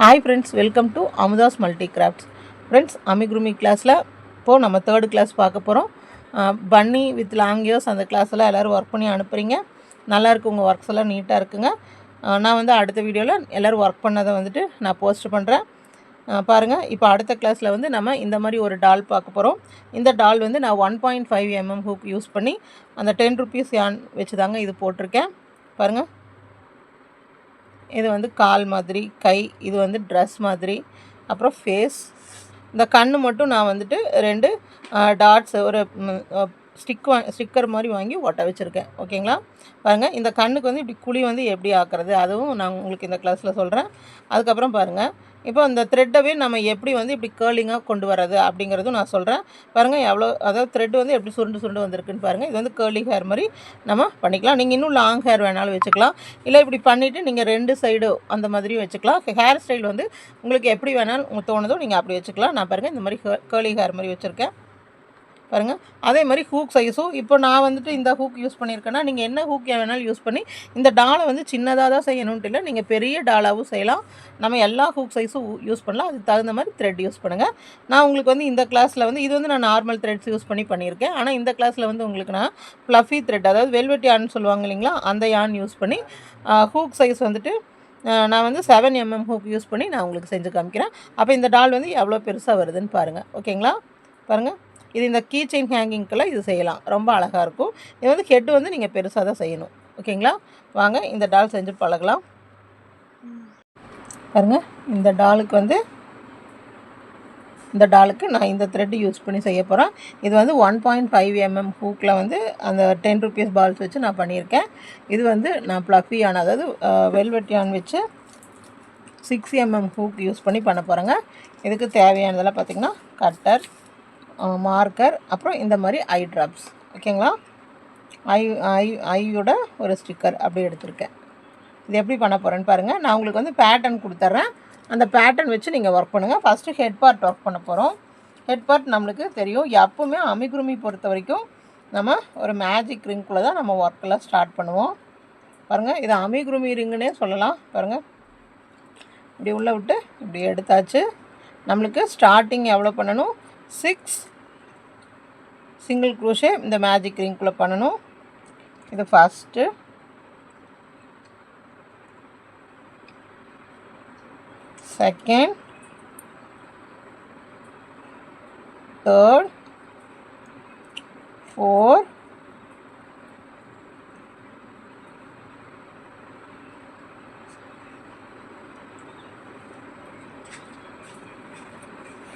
Hi friends, welcome to Amudha's multi crafts. Friends, amigurumi கிளாஸில் இப்போது நம்ம 3rd கிளாஸ் பார்க்க போகிறோம். பன்னி வித் லாங் இயர்ஸ் அந்த கிளாஸெல்லாம் எல்லோரும் ஒர்க் பண்ணி அனுப்புகிறீங்க. நல்லாயிருக்கு, உங்கள் ஒர்க்ஸ் எல்லாம் நீட்டாக இருக்குங்க. நான் வந்து அடுத்த வீடியோவில் எல்லோரும் ஒர்க் பண்ணதை வந்துட்டு நான் போஸ்ட் பண்ணுறேன். பாருங்கள், இப்போ அடுத்த கிளாஸில் வந்து நம்ம இந்த மாதிரி ஒரு டால் பார்க்க போகிறோம். இந்த டால் வந்து நான் 1.5 mm ஹூக் யூஸ் பண்ணி அந்த 10 rupees யான் வச்சு தாங்க இது போட்டிருக்கேன். பாருங்கள், இது வந்து கால் மாதிரி, கை, இது வந்து ட்ரெஸ் மாதிரி, அப்புறம் ஃபேஸ். இந்த கண் மட்டும் நான் வந்துட்டு 2 டாட்ஸ் ஒரு ஸ்டிக்கர் மாதிரி வாங்கி ஒட்ட வச்சுருக்கேன். ஓகேங்களா? பாருங்கள், இந்த கண்ணுக்கு வந்து இப்படி குழி வந்து எப்படி ஆக்குறது அதுவும் நான் உங்களுக்கு இந்த கிளாஸில் சொல்கிறேன். அதுக்கப்புறம் பாருங்கள், இப்போ இந்த த்ரெட்டவே நம்ம எப்படி வந்து இப்படி கேர்லிங்காக கொண்டு வரது அப்படிங்கிறதும் நான் சொல்கிறேன். பாருங்கள், எவ்வளோ, அதாவது த்ரெட் வந்து எப்படி சுருண்டு வந்திருக்குன்னு பாருங்கள். இது வந்து கேர்லி ஹேர் மாதிரி நம்ம பண்ணிக்கலாம். நீங்கள் இன்னும் லாங் ஹேர் வேணாலும் வச்சுக்கலாம், இல்லை இப்படி பண்ணிவிட்டு நீங்கள் 2 சைடு அந்த மாதிரியும் வச்சுக்கலாம். ஹேர் ஸ்டைல் வந்து உங்களுக்கு எப்படி வேணாலும் உங்களுக்கு தோணுதோ நீங்கள் அப்படி வச்சுக்கலாம். நான் பாருங்கள் இந்த மாதிரி கேர்லி ஹேர் மாதிரி வச்சுருக்கேன். பாருங்கள், அதே மாதிரி ஹூக் சைஸும் இப்போ நான் வந்துட்டு இந்த ஹூக் யூஸ் பண்ணியிருக்கேன்னா நீங்கள் என்ன ஹூக் வேணாலும் யூஸ் பண்ணி இந்த டாலை வந்து சின்னதாக தான் செய்யணுன்ட்டு இல்லை, நீங்கள் பெரிய டாலாகவும் செய்யலாம். நம்ம எல்லா ஹூக் சைஸும் யூஸ் பண்ணலாம். அதுக்கு தகுந்த மாதிரி த்ரெட் யூஸ் பண்ணுங்கள். நான் உங்களுக்கு வந்து இந்த கிளாஸில் வந்து இது வந்து நான் நார்மல் த்ரெட்ஸ் யூஸ் பண்ணியிருக்கேன். ஆனால் இந்த கிளாஸில் வந்து உங்களுக்கு நான் ஃப்ளஃபி த்ரெட், அதாவது வெல்வெட் யான் சொல்லுவாங்க இல்லைங்களா, அந்த யான் யூஸ் பண்ணி ஹூக் சைஸ் வந்துட்டு நான் வந்து 7 mm ஹூக் யூஸ் பண்ணி நான் உங்களுக்கு செஞ்சு காமிக்கிறேன். அப்போ இந்த டால் வந்து எவ்வளோ பெருசாக வருதுன்னு பாருங்கள். ஓகேங்களா? பாருங்கள், இது இந்த கீ செயின் ஹேங்கிங்கெல்லாம் இது செய்யலாம், ரொம்ப அழகாக இருக்கும். இது வந்து ஹெட்டு வந்து நீங்கள் பெருசாக தான் செய்யணும். ஓகேங்களா? வாங்க இந்த டால் செஞ்சு பழகலாம். பாருங்கள், இந்த டாலுக்கு நான் இந்த த்ரெட் யூஸ் பண்ணி செய்ய போகிறேன். இது வந்து 1.5 mm ஹூக்கில் வந்து அந்த 10 rupees பால்ஸ் வச்சு நான் பண்ணியிருக்கேன். இது வந்து நான் ப்ளஃபி யான், அதாவது வெல்வெட் யான் வச்சு 6 mm ஹூக் யூஸ் பண்ணி பண்ண போகிறேங்க. இதுக்கு தேவையானதெல்லாம் பார்த்திங்கன்னா கட்டர், மார்க்கர், அப்புறம் இந்த மாதிரி ஐ ட்ராப்ஸ். ஓகேங்களா? ஐயோட ஒரு ஸ்டிக்கர் அப்படி எடுத்திருக்கேன். இது எப்படி பண்ண போகிறேன்னு பாருங்கள். நான் உங்களுக்கு வந்து பேட்டர்ன் கொடுத்துட்றேன். அந்த பேட்டர்ன் வச்சு நீங்கள் ஒர்க் பண்ணுங்கள். ஃபஸ்ட்டு ஹெட் பார்ட் ஒர்க் பண்ண போகிறோம். ஹெட் பார்ட் நம்மளுக்கு தெரியும், எப்போவுமே அமிகுருமி பொறுத்த வரைக்கும் நம்ம ஒரு மேஜிக் ரிங்குள்ளே தான் நம்ம ஒர்க்கெல்லாம் ஸ்டார்ட் பண்ணுவோம். பாருங்கள், இது அமிகுருமி ரிங்குன்னே சொல்லலாம். பாருங்கள், இப்படி உள்ளே விட்டு இப்படி எடுத்தாச்சு. நம்மளுக்கு ஸ்டார்டிங் எவ்வளோ பண்ணணும்? 6 சிங்கிள் க்ரோஷே இந்த மேஜிக் ரிங்குள்ளே பண்ணணும். இது ஃபஸ்ட்டு, செகண்ட், தேர்ட், 4,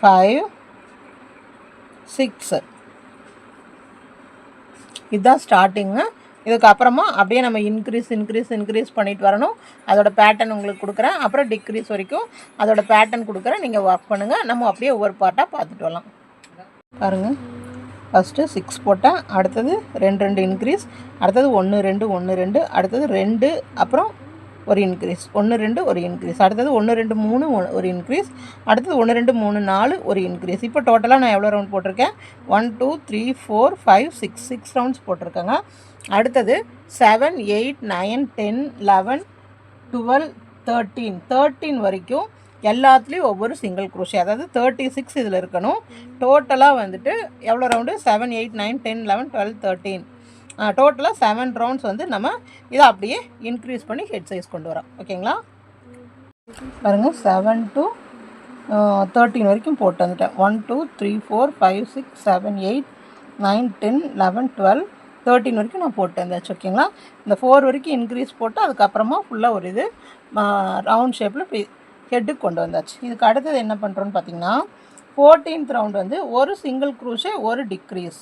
5, 6. இதுதான் ஸ்டார்டிங்கு. இதுக்கப்புறமா அப்படியே நம்ம இன்க்ரீஸ் பண்ணிட்டு வரணும். அதோட பேட்டர்ன் உங்களுக்கு கொடுக்குறேன். அப்புறம் டிக்ரீஸ் வரைக்கும் அதோட பேட்டர்ன் கொடுக்குறேன். நீங்கள் ஒர்க் பண்ணுங்கள். நம்ம அப்படியே ஒவ்வொரு பார்ட்டாக பார்த்துட்டு வரலாம். பாருங்கள், ஃபஸ்ட்டு 6 போட்டேன், அடுத்தது 2 இன்க்ரீஸ், அடுத்தது 1 2 1 2, அடுத்தது 2, அப்புறம் ஒரு இன்க்ரீஸ், 1 2 ஒரு இன்க்ரீஸ், அடுத்தது 1 2 3 ஒரு இன்க்ரீஸ், அடுத்தது 1 2 3 4 ஒரு இன்க்ரீஸ். இப்போ டோட்டலாக நான் எவ்வளோ ரவுண்ட் போட்டிருக்கேன்? 1 2 3 4 5 6 ரவுண்ட்ஸ் போட்டிருக்கேங்க. அடுத்தது 7 8 9 10 11 12 13 வரைக்கும் எல்லாத்துலேயும் ஒவ்வொரு சிங்கிள் குரோஷே, அதாவது 36 இதில் இருக்கணும். டோட்டலாக வந்துட்டு எவ்வளோ ரவுண்டு? 7 8 9 10 11 12 13, டோட்டலாக 7 ரவுண்ட்ஸ் வந்து நம்ம இதை அப்படியே இன்க்ரீஸ் பண்ணி ஹெட் சைஸ் கொண்டு வரோம். ஓகேங்களா? பாருங்கள், 7 to 13 வரைக்கும் போட்டு வந்துட்டேன். 1 2 3 4 5 6 7 8 9 10 11 12 13 வரைக்கும் நான் போட்டு வந்தாச்சு. ஓகேங்களா? இந்த 4 வரைக்கும் இன்க்ரீஸ் போட்டு அதுக்கப்புறமா ஃபுல்லாக ஒரு இது ரவுண்ட் ஷேப்பில் இப்படி ஹெட்டுக்கு கொண்டு வந்தாச்சு. இதுக்கு அடுத்தது என்ன பண்ணுறோன்னு பார்த்தீங்கன்னா, 14th ரவுண்ட் வந்து ஒரு சிங்கிள் க்ரூஷே ஒரு டிக்ரீஸ்.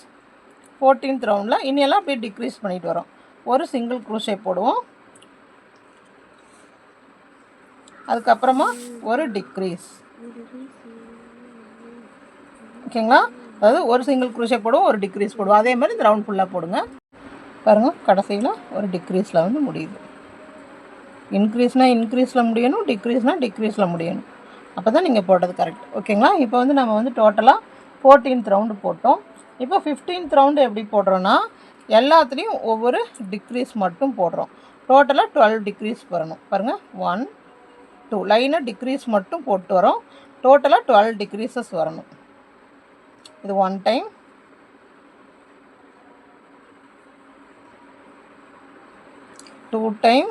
14th ரவுண்டில் இன்னையெல்லாம் அப்படியே டிக்ரீஸ் பண்ணிட்டு வரோம். ஒரு சிங்கிள் க்ரூஷே போடுவோம், அதுக்கப்புறமா ஒரு டிக்ரீஸ். ஓகேங்களா? அதாவது ஒரு சிங்கிள் க்ரூஷே போடுவோம், ஒரு டிக்ரீஸ் போடுவோம். அதே மாதிரி இந்த ரவுண்ட் ஃபுல்லாக போடுங்க. பாருங்கள், கடைசியில் ஒரு டிக்ரீஸில் வந்து முடியுது. இன்க்ரீஸ்னால் இன்க்ரீஸில் முடியணும், டிக்ரீஸ்னால் டிக்ரீஸில் முடியணும். அப்போ தான் நீங்கள் போட்டது கரெக்ட். ஓகேங்களா? இப்போ வந்து நம்ம வந்து டோட்டலாக 14th ரவுண்டு போட்டோம். இப்போ 15th ரவுண்டு எப்படி போடுறோன்னா, எல்லாத்துலேயும் ஒவ்வொரு டிக்ரீஸ் மட்டும் போடுறோம். டோட்டலாக 12 டிக்ரீஸ் வரணும். பாருங்கள், 1 2 லைனாக டிக்ரீஸ் மட்டும் போட்டு வரோம். டோட்டலாக 12 டிக்ரீசஸ் வரணும். இது 1 டைம், 2 டைம்,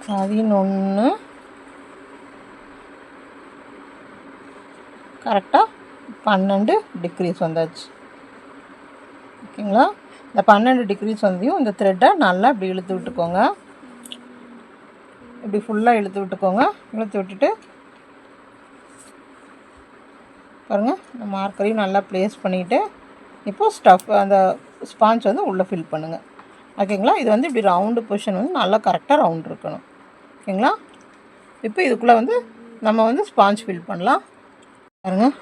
11 கரெக்டாக 12 டிக்ரீஸ் வந்தாச்சு. ஓகேங்களா? இந்த 12 டிக்ரீஸ் வந்தையும் இந்த த்ரெட்டை நல்லா இப்படி இழுத்து விட்டுக்கோங்க. இப்படி ஃபுல்லாக இழுத்து விட்டுக்கோங்க. இழுத்து விட்டுட்டு பாருங்கள், இந்த மார்க்கரையும் நல்லா ப்ளேஸ் பண்ணிவிட்டு இப்போது ஸ்டஃப் அந்த ஸ்பாஞ்ச் வந்து உள்ளே ஃபில் பண்ணுங்கள். ஓகேங்களா? இது வந்து இப்படி ரவுண்டு பொசிஷன் வந்து நல்லா கரெக்டாக ரவுண்ட் இருக்கணும். ஓகேங்களா? இப்போ இதுக்குள்ளே வந்து நம்ம வந்து ஸ்பாஞ்ச் ஃபில் பண்ணலாம். பாருங்கள்,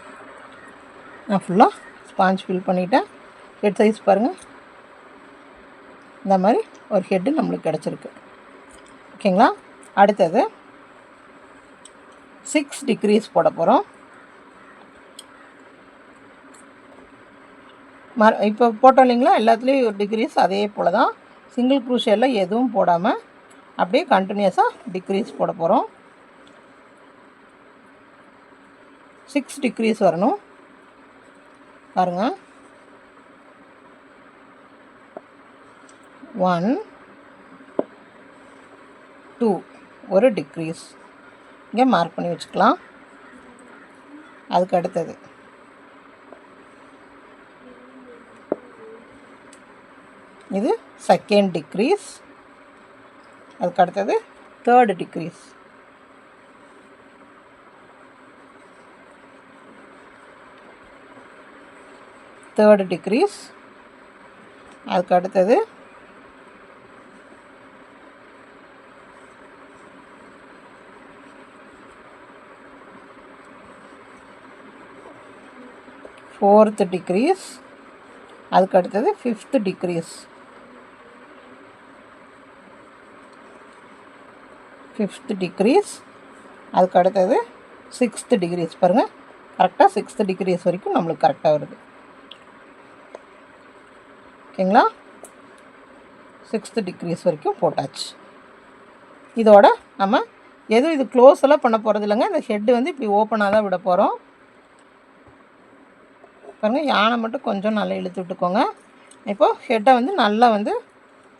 நான் ஃபுல்லாக ஸ்பாஞ்ச் ஃபில் பண்ணிவிட்டேன். ஹெட் சைஸ் பாருங்கள், இந்த மாதிரி ஒரு ஹெட்டு நம்மளுக்கு கிடச்சிருக்கு. ஓகேங்களா? அடுத்தது 6 டிக்ரீஸ் போட போகிறோம். இப்போ போட்டோம் இல்லைங்களா, எல்லாத்துலேயும் ஒரு டிக்ரீஸ் அதே போல் தான். சிங்கிள் க்ரூஷியெல்லாம் எதுவும் போடாமல் அப்படியே கண்டினியூஸாக டிக்ரீஸ் போட போகிறோம். 6 டிக்ரீஸ் வரணும். பாருங்கள், 1 2 ஒரு டிக்ரீஸ் இங்கே மார்க் பண்ணி வச்சுக்கலாம். அதுக்கு அடுத்தது இது செகண்ட் டிக்ரீஸ். அதுக்கு அடுத்தது தேர்ட் டிக்ரீஸ். Third degrees. அதுக்கு அடுத்தது ஃபோர்த் டிக்ரீஸ். அதுக்கு அடுத்தது ஃபிஃப்த் டிக்ரீஸ். Fifth degrees. அதுக்கு அடுத்தது 6th டிக்ரீஸ். பாருங்கள், கரெக்டாக 6th டிக்ரீஸ் வரைக்கும் நம்மளுக்கு கரெக்டாக வருது. ஓகேங்களா? 6th டிக்ரீஸ் வரைக்கும் போட்டாச்சு. இதோட நம்ம எதுவும் இது க்ளோஸ் எல்லாம் பண்ண போகிறது இல்லைங்க. இந்த ஹெட்டு வந்து இப்படி ஓப்பனாக தான் விட போகிறோம். பாருங்கள், யானை மட்டும் கொஞ்சம் நல்லா இழுத்து விட்டுக்கோங்க. இப்போது ஹெட்டை வந்து நல்லா வந்து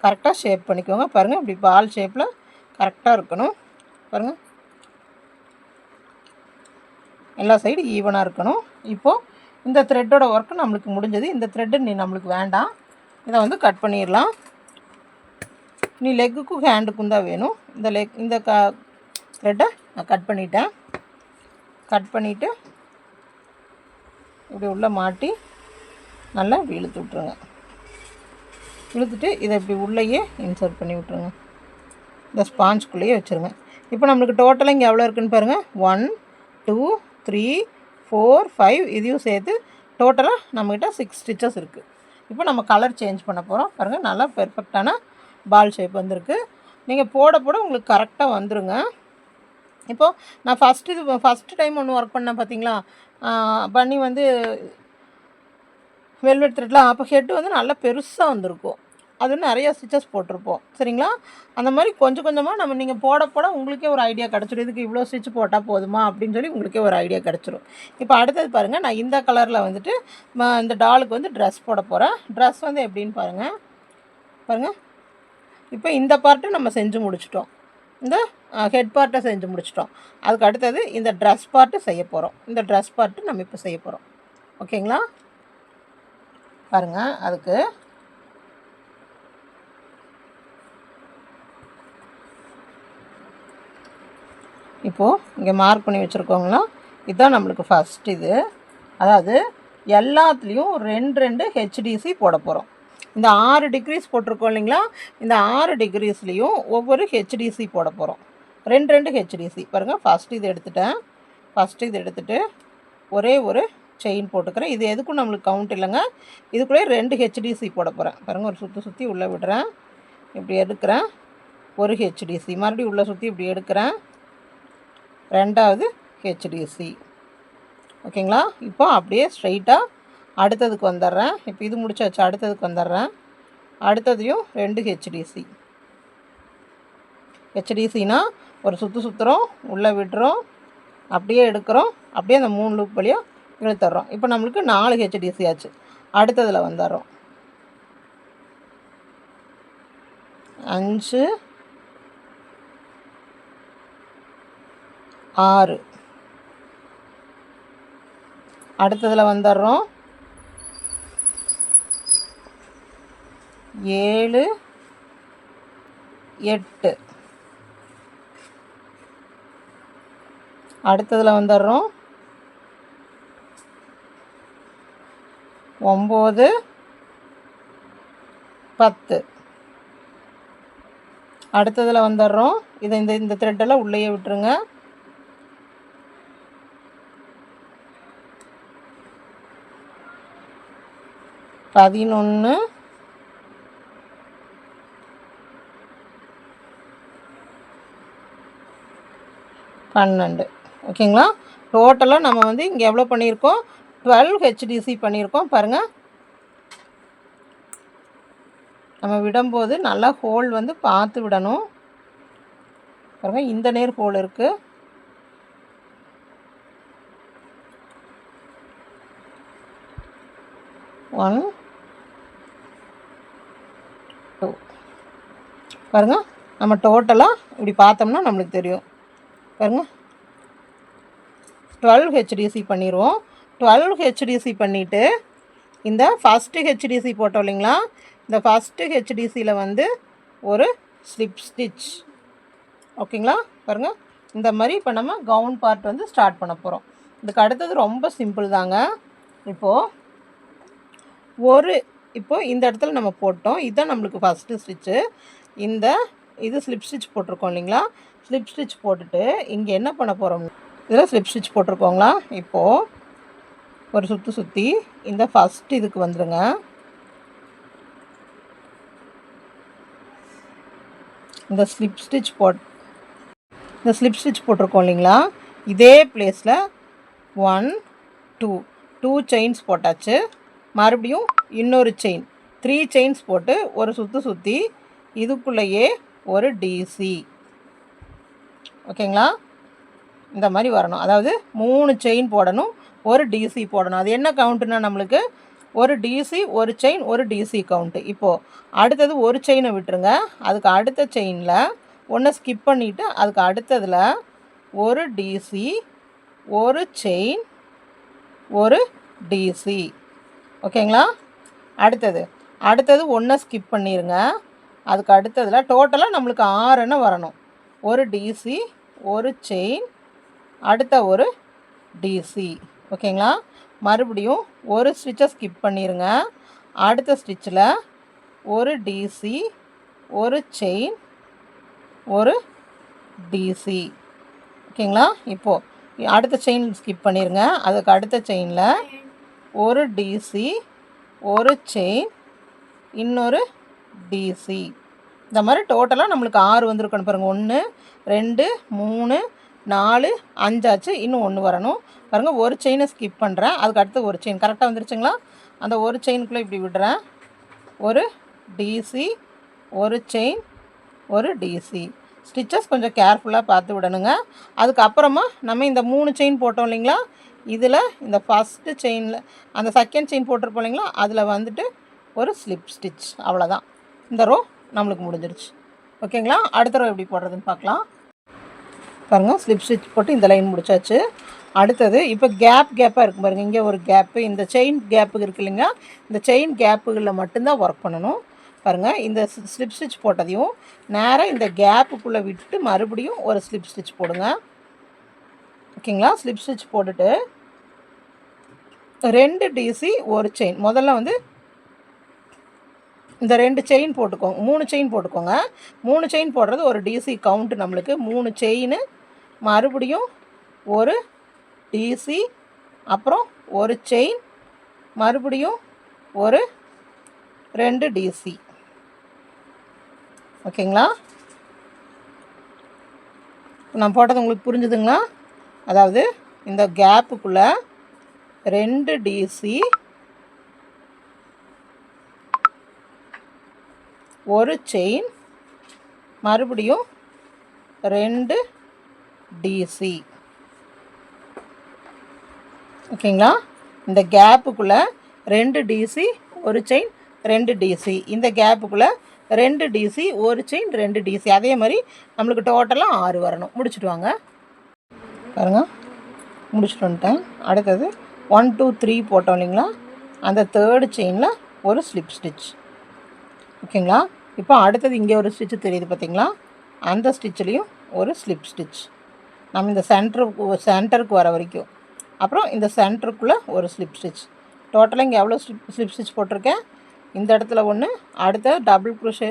கரெக்டாக ஷேப் பண்ணிக்கோங்க. பாருங்கள், இப்படி பால் ஷேப்பில் கரெக்டாக இருக்கணும். பாருங்கள், எல்லா சைடு ஈவனாக இருக்கணும். இப்போது இந்த த்ரெட்டோட ஒர்க்கு நம்மளுக்கு முடிஞ்சது. இந்த த்ரெட்டு நம்மளுக்கு வேண்டாம், இதை வந்து கட் பண்ணிடலாம். நீ லெக்குக்கும் ஹேண்டுக்கும் தான் வேணும். இந்த த்ரெட்டை நான் கட் பண்ணிட்டேன். கட் பண்ணிவிட்டு இப்படி உள்ளே மாட்டி நல்லா இப்படி இழுத்து விட்ருங்க. இழுத்துட்டு இதை இப்படி உள்ளேயே இன்சர்ட் பண்ணி விட்ருங்க. இந்த ஸ்பாஞ்சுக்குள்ளேயே வச்சுருங்க. இப்போ நம்மளுக்கு டோட்டலாக இங்கே எவ்வளோ இருக்குதுன்னு பாருங்கள். 1 2 3 4 5 இதையும் சேர்த்து டோட்டலாக நம்மக்கிட்ட 6 ஸ்டிச்சஸ் இருக்குது. இப்போ நம்ம கலர் சேஞ்ச் பண்ண போகிறோம். பாருங்கள், நல்லா பெர்ஃபெக்டான பால் ஷேப் வந்திருக்கு. நீங்கள் போட போட உங்களுக்கு கரெக்டாக வந்துருங்க. இப்போது நான் ஃபஸ்ட்டு டைம் ஒன்று ஒர்க் பண்ணேன் பார்த்தீங்களா, பண்ணி வந்து வெல்வெட் த்ரெட்டில். அப்போ ஹெட்டு வந்து நல்லா பெருசாக வந்திருக்கும். அது நிறையா ஸ்டிச்சஸ் போட்டிருப்போம். சரிங்களா? அந்த மாதிரி கொஞ்சம் கொஞ்சமாக நீங்கள் போட போட உங்களுக்கே ஒரு ஐடியா கிடச்சிடும். இதுக்கு இவ்வளோ ஸ்டிச் போட்டால் போதுமா அப்படின்னு சொல்லி உங்களுக்கே ஒரு ஐடியா கிடச்சிரும். இப்போ அடுத்தது பாருங்கள், நான் இந்த கலரில் வந்துட்டு இந்த டாலுக்கு வந்து ட்ரெஸ் போட போகிறேன். ட்ரெஸ் வந்து எப்படின்னு பாருங்கள். இப்போ இந்த பார்ட்டு நம்ம செஞ்சு முடிச்சிட்டோம். இந்த ஹெட் பார்ட்டை செஞ்சு முடிச்சிட்டோம். அதுக்கு அடுத்தது இந்த ட்ரெஸ் பார்ட்டு செய்ய போகிறோம். இந்த ட்ரெஸ் பார்ட்டு நம்ம இப்போ செய்ய போகிறோம். ஓகேங்களா? பாருங்கள், அதுக்கு இப்போது இங்கே மார்க் பண்ணி வச்சுருக்கோங்களா, இதுதான் நம்மளுக்கு ஃபஸ்ட். இது அதாவது எல்லாத்துலேயும் 2 ஹெச்டிசி போட போகிறோம். இந்த 6 டிக்ரீஸ் போட்டிருக்கோம் இல்லைங்களா, இந்த 6 டிக்ரீஸ்லேயும் ஒவ்வொரு ஹெச்டிசி போட போகிறோம். 2 ஹெச்டிசி. பாருங்கள், ஃபஸ்ட்டு இது எடுத்துகிட்டு ஒரே ஒரு செயின் போட்டுக்கிறேன். இது எதுக்கும் நம்மளுக்கு கவுண்ட் இல்லைங்க. இதுக்குள்ளே 2 ஹெச்டிசி போட போகிறேன். பாருங்கள், ஒரு சுற்றி உள்ளே விடுறேன். இப்படி எடுக்கிறேன், ஒரு ஹெச்டிசி. மறுபடியும் உள்ளே சுற்றி இப்படி எடுக்கிறேன், 2வது ஹெச்டிசி. ஓகேங்களா? இப்போ அப்படியே ஸ்ட்ரைட்டாக அடுத்ததுக்கு வந்துடுறேன். இப்போ இது முடிச்சாச்சு, அடுத்ததுக்கு வந்துடுறேன். அடுத்ததையும் 2 ஹெச்டிசி. ஹெச்டிசினா ஒரு சுற்றுறோம், உள்ளே விடுறோம், அப்படியே எடுக்கிறோம், அப்படியே அந்த 3 லூப் வழியாக இழுத்துறோம். இப்போ நம்மளுக்கு 4 ஹெச்டிசி ஆச்சு. அடுத்ததில் வந்துடுறோம். 5 6 அடுத்ததில் வந்துடுறோம். 7 8 அடுத்ததில் வந்துடுறோம். 9 10 அடுத்ததில் வந்துடுறோம். இதை இந்த த்ரெட்டெல்லாம் உள்ளேயே விட்டுருங்க. 11 12 ஓகேங்களா. டோட்டலாக நம்ம வந்து இங்கே எவ்வளோ பண்ணியிருக்கோம்? 12 ஹெச்டிசி பண்ணியிருக்கோம். பாருங்கள், நம்ம விடும்போது நல்லா ஹோல் வந்து பார்த்து விடணும். பாருங்கள், இந்த நேர் ஹோல் இருக்குது. 1 2 பாருங்கள், நம்ம டோட்டலாக இப்படி பார்த்தோம்னா நம்மளுக்கு தெரியும். பாருங்கள், 12 ஹெச்டிசி பண்ணிடுவோம். 12 ஹெச்டிசி பண்ணிவிட்டு இந்த ஃபஸ்ட்டு ஹெச்டிசி போட்டோம் இல்லைங்களா, இந்த ஃபஸ்ட்டு ஹெச்டிசியில் வந்து ஒரு ஸ்லிப் ஸ்டிச். ஓகேங்களா. பாருங்கள், இந்த மாதிரி இப்போ நம்ம கவுன் பார்ட் வந்து ஸ்டார்ட் பண்ண போகிறோம். இதுக்கு அடுத்தது ரொம்ப சிம்பிள் தாங்க. இப்போது இந்த இடத்துல நம்ம போட்டோம். இதுதான் நம்மளுக்கு ஃபஸ்ட்டு ஸ்டிச்சு. இது ஸ்லிப் ஸ்டிச் போட்டிருக்கோம் இல்லைங்களா. ஸ்லிப் ஸ்டிச் போட்டுட்டு இங்கே என்ன பண்ண போகிறோம், இதில் ஸ்லிப் ஸ்டிச் போட்டிருக்கோங்களா. இப்போது ஒரு சுற்றி இந்த ஃபஸ்ட்டு இதுக்கு வந்துடுங்க. இந்த ஸ்லிப் ஸ்டிச் போட்டிருக்கோம் இல்லைங்களா, இதே பிளேஸில் 1 2 செயின்ஸ் போட்டாச்சு. மறுபடியும் இன்னொரு செயின் 3 செயின்ஸ் போட்டு ஒரு சுற்றி இதுக்குள்ளேயே ஒரு டிசி. ஓகேங்களா. இந்த மாதிரி வரணும். அதாவது 3 செயின் போடணும், ஒரு டிசி போடணும். அது என்ன கவுண்ட்டுன்னா நம்மளுக்கு ஒரு டிசி, ஒரு செயின், ஒரு டிசி கவுண்ட்டு. இப்போது அடுத்தது ஒரு செயினை விட்டுருங்க. அதுக்கு அடுத்த செயினில் ஒன்று ஸ்கிப் பண்ணிவிட்டு அதுக்கு அடுத்ததில் ஒரு டிசி, ஒரு செயின், ஒரு டிசி. ஓகேங்களா. அடுத்தது ஒன்றை ஸ்கிப் பண்ணிடுங்க. அதுக்கு அடுத்ததில் டோட்டலாக நம்மளுக்கு 6 வரணும். ஒரு டிசி, ஒரு செயின், அடுத்த ஒரு டிசி. ஓகேங்களா. மறுபடியும் ஒரு ஸ்டிச்சை ஸ்கிப் பண்ணிடுங்க. அடுத்த ஸ்டிச்சில் ஒரு டிசி, ஒரு செயின், ஒரு டிசி. ஓகேங்களா. இப்போது அடுத்த செயின் ஸ்கிப் பண்ணிடுங்க. அதுக்கு அடுத்த செயினில் ஒரு டிசி, ஒரு செயின், இன்னொரு டிசி. இந்த மாதிரி டோட்டலாக நம்மளுக்கு 6 வந்திருக்கணும். பாருங்கள், 1 2 3 4 5 ஆச்சு. இன்னும் 1 வரணும். பாருங்கள், ஒரு செயினை ஸ்கிப் பண்ணுறேன். அதுக்கு அடுத்து ஒரு செயின் கரெக்டாக வந்துருச்சுங்களா. அந்த ஒரு செயினுக்குள்ளே இப்படி விடுறேன். ஒரு டிசி, ஒரு செயின், ஒரு டிசி. ஸ்டிச்சஸ் கொஞ்சம் கேர்ஃபுல்லாக பார்த்து விடணுங்க. அதுக்கப்புறமா நம்ம இந்த 3 செயின் போட்டோம் இல்லைங்களா, இதில் இந்த ஃபஸ்ட்டு செயினில் அந்த செகண்ட் செயின் போட்டிருப்போம் இல்லைங்களா, அதில் வந்துட்டு ஒரு ஸ்லிப் ஸ்டிச். அவ்வளோதான். இந்த ரோ நம்மளுக்கு முடிஞ்சிருச்சு. ஓகேங்களா. அடுத்த ரோ எப்படி போடுறதுன்னு பார்க்கலாம். பாருங்கள், ஸ்லிப் ஸ்டிச் போட்டு இந்த லைன் முடிச்சாச்சு. அடுத்தது இப்போ கேப்பாக இருக்கும் பாருங்கள். இங்கே ஒரு கேப்பு, இந்த செயின் கேப்புக்கு இருக்கு இல்லைங்களா, இந்த செயின் கேப்புகளில் மட்டும்தான் ஒர்க் பண்ணணும். பாருங்கள், இந்த ஸ்லிப் ஸ்டிச் போட்டதையும் நேராக இந்த கேப்புக்குள்ளே விட்டு மறுபடியும் ஒரு ஸ்லிப் ஸ்டிச் போடுங்க. ஓகேங்களா. ஸ்லிப் ஸ்டிச் போட்டுட்டு 2 டிசி, ஒரு செயின். முதல்ல வந்து இந்த 2 செயின் போட்டுக்கோங்க, 3 செயின் போட்டுக்கோங்க. 3 செயின் போடுறது ஒரு டிசி கவுண்ட்டு நம்மளுக்கு. 3 செயின், மறுபடியும் ஒரு டிசி, அப்புறம் ஒரு செயின், மறுபடியும் ஒரு 2 டிசி. ஓகேங்களா. நான் போட்டது உங்களுக்கு புரிஞ்சுதுங்களா. அதாவது இந்த கேப்புக்குள்ளே 2 டிசி, ஒரு செயின், மறுபடியும் 2 DC. ஓகேங்களா? இந்த கேப்புக்குள்ளே 2 DC ஒரு செயின் 2 DC. இந்த கேப்புக்குள்ளே 2 DC ஒரு செயின் 2 DC. அதே மாதிரி நம்மளுக்கு டோட்டலாக 6 வரணும். முடிச்சுட்டு வாங்க பாருங்கள். முடிச்சுட்டு வந்துட்டேன். அடுத்தது 1 2 3 போட்டோம் இல்லைங்களா? அந்த தேர்டு செயினில் ஒரு ஸ்லிப் ஸ்டிச். ஓகேங்களா? இப்போ அடுத்தது இங்கே ஒரு ஸ்டிச்சு தெரியுது பார்த்தீங்களா? அந்த ஸ்டிச்லேயும் ஒரு ஸ்லிப் ஸ்டிச். நம்ம இந்த சென்டருக்கு வர வரைக்கும். அப்புறம் இந்த சென்டருக்குள்ளே ஒரு ஸ்லிப் ஸ்டிச். டோட்டலாக இங்கே எவ்வளோ ஸ்லிப் ஸ்டிச் போட்டிருக்கேன்? இந்த இடத்துல ஒன்று, அடுத்த டபுள் குரோஷே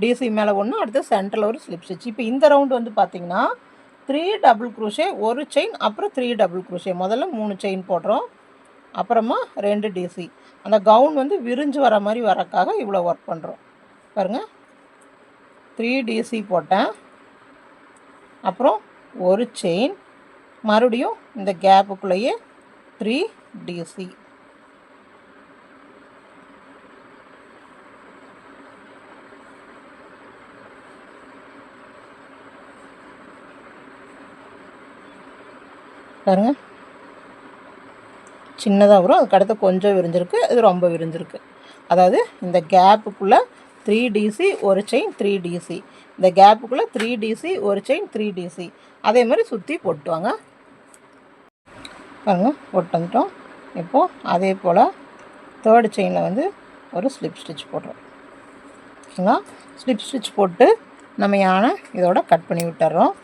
டிசி மேலே ஒன்று, அடுத்த சென்டரில் ஒரு ஸ்லிப் ஸ்டிச். இப்போ இந்த ரவுண்டு வந்து பார்த்திங்கன்னா 3 டபுள் குரோஷே, ஒரு செயின், அப்புறம் 3 டபுள் குரோஷே. முதல்ல 3 செயின் போடுறோம், அப்புறமா 2 டிசி. அந்த கவுன் வந்து விரிஞ்சு வர மாதிரி வரக்காக இவ்வளோ ஒர்க் பண்ணுறோம் பாருங்கள். 3 டிசி போட்டேன், அப்புறம் ஒரு செயின், மறுபடியும் இந்த கேப்புக்குள்ளேயே 3 டிசி. பாருங்கள், சின்னதாக வரும், அதுக்கு அடுத்து கொஞ்சம் விரிஞ்சிருக்கு, இது ரொம்ப விரிஞ்சிருக்கு. அதாவது இந்த கேப்புக்குள்ளே 3 டிசி ஒரு செயின் 3 டிசி, இந்த கேப்புக்குள்ளே 3 டிசி ஒரு செயின் 3 டிசி. அதே மாதிரி சுற்றி போட்டுவாங்க பாருங்கள். போட்டு வந்துட்டோம். இப்போது அதே போல் தேர்டு செயினில் வந்து ஒரு ஸ்லிப் ஸ்டிச் போடுறோம். ஓகேங்களா? ஸ்லிப் ஸ்டிச் போட்டு நம்ம யானை இதோட கட் பண்ணி விட்டுறோம்.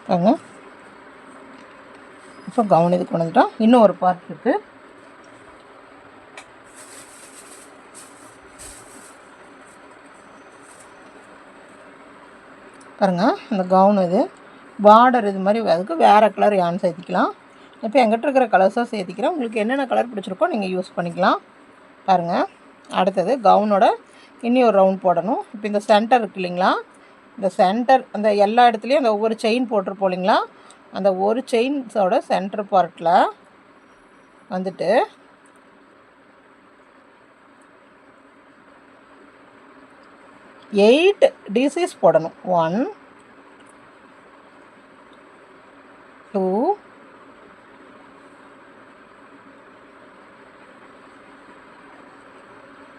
பாருங்க, இப்போ கவுன் இது கொண்டு வந்துட்டோம். இன்னும் ஒரு பார்ட் இருக்குது. பாருங்கள், இந்த கவுன் இது பார்டர் இது மாதிரி, அதுக்கு வேறு கலர் யான் சேர்த்திக்கலாம். இப்போ எங்கிட்ட இருக்கிற கலர்ஸாக சேர்த்திக்கிறேன். உங்களுக்கு என்னென்ன கலர் பிடிச்சிருக்கோ நீங்கள் யூஸ் பண்ணிக்கலாம். பாருங்கள், அடுத்தது கவுனோட இன்னி ஒரு ரவுண்ட் போடணும். இப்போ இந்த சென்டர் இருக்குது இல்லைங்களா? இந்த சென்டர் அந்த எல்லா இடத்துலையும் அந்த ஒவ்வொரு செயின் போட்டிருப்போம் இல்லைங்களா? அந்த ஒரு செயின்ஸோட சென்டர் பார்ட்டில் வந்துட்டு எயிட் டிசிஸ் போடணும். 1 2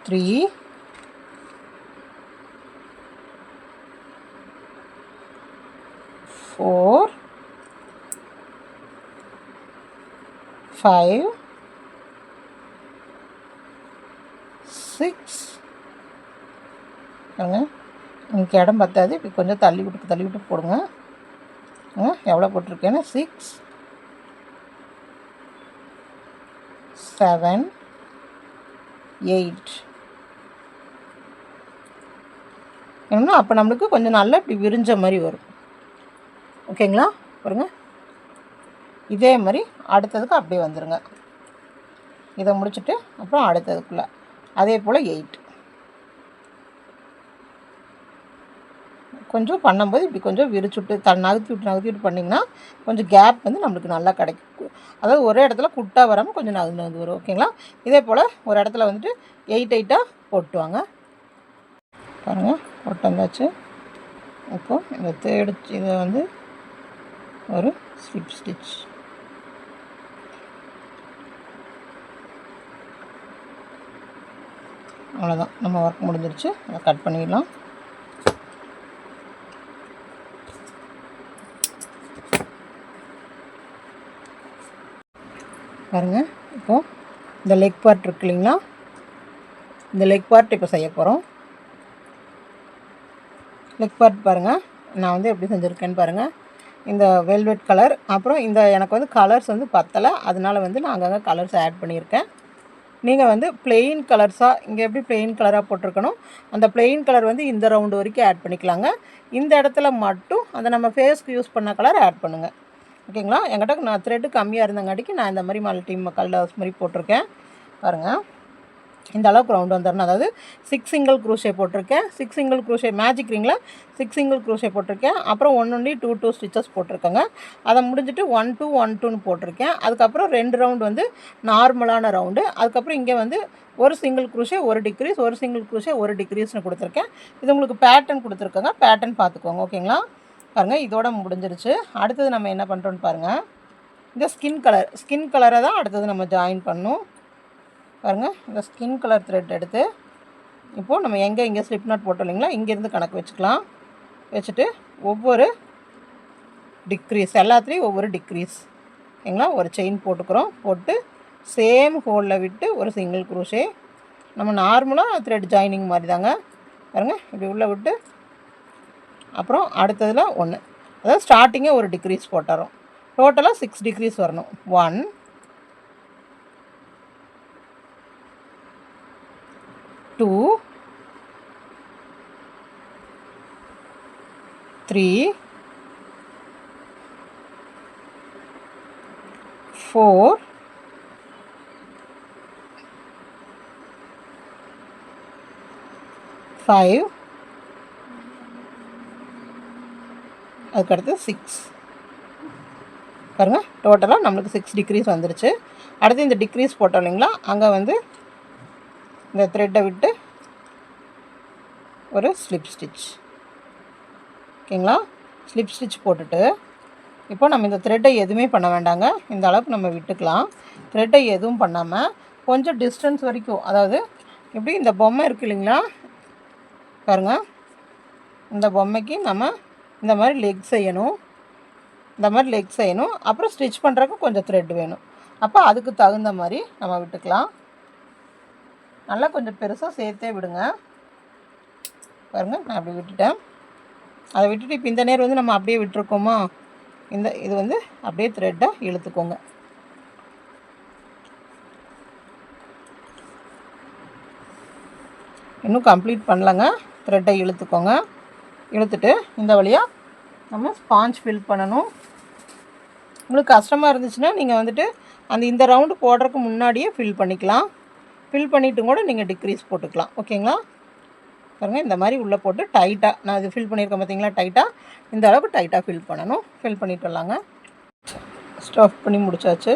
3 4 5 6. எனக்கு இடம் பத்தாது, இப்படி கொஞ்சம் தள்ளி விட்டு போடுங்க. எவ்வளோ போட்டிருக்கேன்னா 6 7 8. ஏன்னா அப்போ நம்மளுக்கு கொஞ்சம் நல்லா இப்படி விரிஞ்ச மாதிரி வரும். ஓகேங்களா? பாருங்க, இதே மாதிரி அடுத்ததுக்கு அப்படியே வந்துடுங்க. இதை முடிச்சுட்டு அப்புறம் அடுத்ததுக்குள்ளே அதே போல் 8 கொஞ்சம் பண்ணும்போது இப்படி கொஞ்சம் விரிச்சுட்டு நகர்த்தி விட்டு பண்ணிங்கன்னா கொஞ்சம் கேப் வந்து நம்மளுக்கு நல்லா கிடைக்கும். அதாவது ஒரே இடத்துல குட்டாக வராமல் கொஞ்சம் நகர்ந்து வரும். ஓகேங்களா? இதே போல் ஒரு இடத்துல வந்துட்டு 8 போட்டுவாங்க. பாருங்கள், போட்டு வந்தாச்சு. இப்போது இந்த தேர்டு இதை வந்து ஒரு ஸ்லிப் ஸ்டிச். அவ்வளோதான், நம்ம ஒர்க் முடிஞ்சிருச்சு. அதை கட் பண்ணிடலாம். பாருங்கள், இப்போது இந்த லெக் பார்ட் இருக்கு இல்லைங்களா? இந்த லெக் பார்ட் இப்போ செய்ய போகிறோம். லெக் பார்ட் பாருங்கள், நான் வந்து எப்படி செஞ்சுருக்கேன்னு பாருங்கள். இந்த வெல்வெட் கலர். அப்புறம் இந்த எனக்கு வந்து கலர்ஸ் வந்து பத்தலை, அதனால வந்து நான் அங்கங்கே கலர்ஸ் ஆட் பண்ணியிருக்கேன். நீங்கள் வந்து பிளெயின் கலர்ஸாக இங்கே எப்படி பிளெயின் கலராக போட்டிருக்கணும், அந்த பிளெயின் கலர் வந்து இந்த ரவுண்டு வரைக்கும் ஆட் பண்ணிக்கலாங்க. இந்த இடத்துல மட்டும் அந்த நம்ம ஃபேஸ்க்கு யூஸ் பண்ண கலர் ஆட் பண்ணுங்கள். ஓகேங்களா? என்கிட்ட நான் த்ரெட்டு கம்மியாக இருந்தங்காட்டிக்கு நான் இந்த மாதிரி மல்டி கலர்ஸ் மாதிரி போட்டிருக்கேன். பாருங்கள், இந்த அளவுக்கு ரவுண்டு வந்துடணும். அதாவது 6 சிங்கிள் க்ரூஷே போட்டிருக்கேன். 6 சிங்கிள் க்ரூஷே மேஜிக் ரிங்கில் 6 சிங்கிள் க்ரூஷே போட்டிருக்கேன். அப்புறம் 1 ஒன்லி 2 ஸ்டிச்சஸ் போட்டிருக்கேங்க. அதை முடிஞ்சிட்டு 1 2 1 2ன்னு போட்டிருக்கேன். அதுக்கப்புறம் 2 ரவுண்டு வந்து நார்மலான ரவுண்டு. அதுக்கப்புறம் இங்கே வந்து ஒரு சிங்கிள் க்ரூஷே ஒரு டிக்ரீஸ், ஒரு சிங்கிள் க்ரூஷே ஒரு டிக்ரீஸ்னு கொடுத்துருக்கேன். இது உங்களுக்கு பேட்டர்ன் கொடுத்துருக்கேங்க, பேட்டர்ன் பார்த்துக்கோங்க. ஓகேங்களா? பாருங்கள், இதோட முடிஞ்சிருச்சு. அடுத்தது நம்ம என்ன பண்ணுறோன்னு பாருங்கள். இந்த ஸ்கின் கலரை தான் அடுத்தது நம்ம ஜாயின் பண்ணணும். பாருங்கள், இந்த ஸ்கின் கலர் த்ரெட் எடுத்து இப்போது நம்ம இங்கே ஸ்லிப் நாட் போட்டோம் இல்லைங்களா, இங்கேருந்து கணக்கு வச்சுக்கலாம். வச்சுட்டு ஒவ்வொரு டிக்ரீஸ், எல்லாத்துலேயும் ஒவ்வொரு டிக்ரீஸ். ஓகேங்களா? ஒரு செயின் போட்டுக்கிறோம். போட்டு சேம் ஹோலில் விட்டு ஒரு சிங்கிள் க்ரூஷே. நம்ம நார்மலாக த்ரெட் ஜாயினிங் மாதிரி தாங்க. பாருங்கள், இப்படி உள்ளே விட்டு அப்புறம் அடுத்ததில் 1, அதாவது ஸ்டார்டிங்கே ஒரு டிக்ரீஸ் போட்டுறோம். டோட்டலாக 6 டிக்ரீஸ் வரணும். 1 2 3 4 5 அதுக்கடுத்து 6. பாருங்கள், டோட்டலாக நம்மளுக்கு 6 டிக்ரீஸ் வந்துருச்சு. அடுத்து இந்த டிக்ரீஸ் போட்டோம் இல்லைங்களா, அங்கே வந்து இந்த த்ரெட்டை விட்டு ஒரு ஸ்லிப் ஸ்டிச். ஓகேங்களா? ஸ்லிப் ஸ்டிச் போட்டுட்டு இப்போ நம்ம இந்த த்ரெட்டை எதுவுமே பண்ண வேண்டாங்க. இந்த அளவுக்கு நம்ம விட்டுக்கலாம். த்ரெட்டை எதுவும் பண்ணாமல் கொஞ்சம் டிஸ்டன்ஸ் வரைக்கும், அதாவது இப்படி இந்த பொம்மை இருக்குது இல்லைங்களா, பாருங்கள், இந்த பொம்மைக்கு நம்ம இந்த மாதிரி லெக் செய்யணும். அப்புறம் ஸ்டிச் பண்ணுறதுக்கு கொஞ்சம் த்ரெட் வேணும். அப்போ அதுக்கு தகுந்த மாதிரி நம்ம விட்டுக்கலாம். நல்லா கொஞ்சம் பெருசாக சேர்த்தே விடுங்க. பாருங்கள், நான் அப்படி விட்டுட்டேன். அதை விட்டுட்டு இப்போ இந்த நேரம் வந்து நம்ம அப்படியே விட்டுருக்கோமா, இது வந்து அப்படியே த்ரெட்டை இழுத்துக்கோங்க. இன்னும் கம்ப்ளீட் பண்ணலங்க. த்ரெட்டை இழுத்துக்கோங்க. இழுத்துட்டு இந்த வழியாக நம்ம ஸ்பாஞ்ச் ஃபில் பண்ணணும். உங்களுக்கு கஷ்டமாக இருந்துச்சுன்னா நீங்கள் வந்துட்டு இந்த ரவுண்டு போடுறதுக்கு முன்னாடியே ஃபில் பண்ணிக்கலாம். ஃபில் பண்ணிவிட்டு கூட நீங்கள் டிக்ரீஸ் போட்டுக்கலாம். ஓகேங்களா? பாருங்கள், இந்த மாதிரி உள்ளே போட்டு டைட்டாக, நான் இது ஃபில் பண்ணியிருக்கேன் பார்த்தீங்களா, டைட்டாக இந்த அளவுக்கு டைட்டாக ஃபில் பண்ணணும். ஃபில் பண்ணிட்டு வரலாங்க. ஸ்டஃப் பண்ணி முடிச்சாச்சு.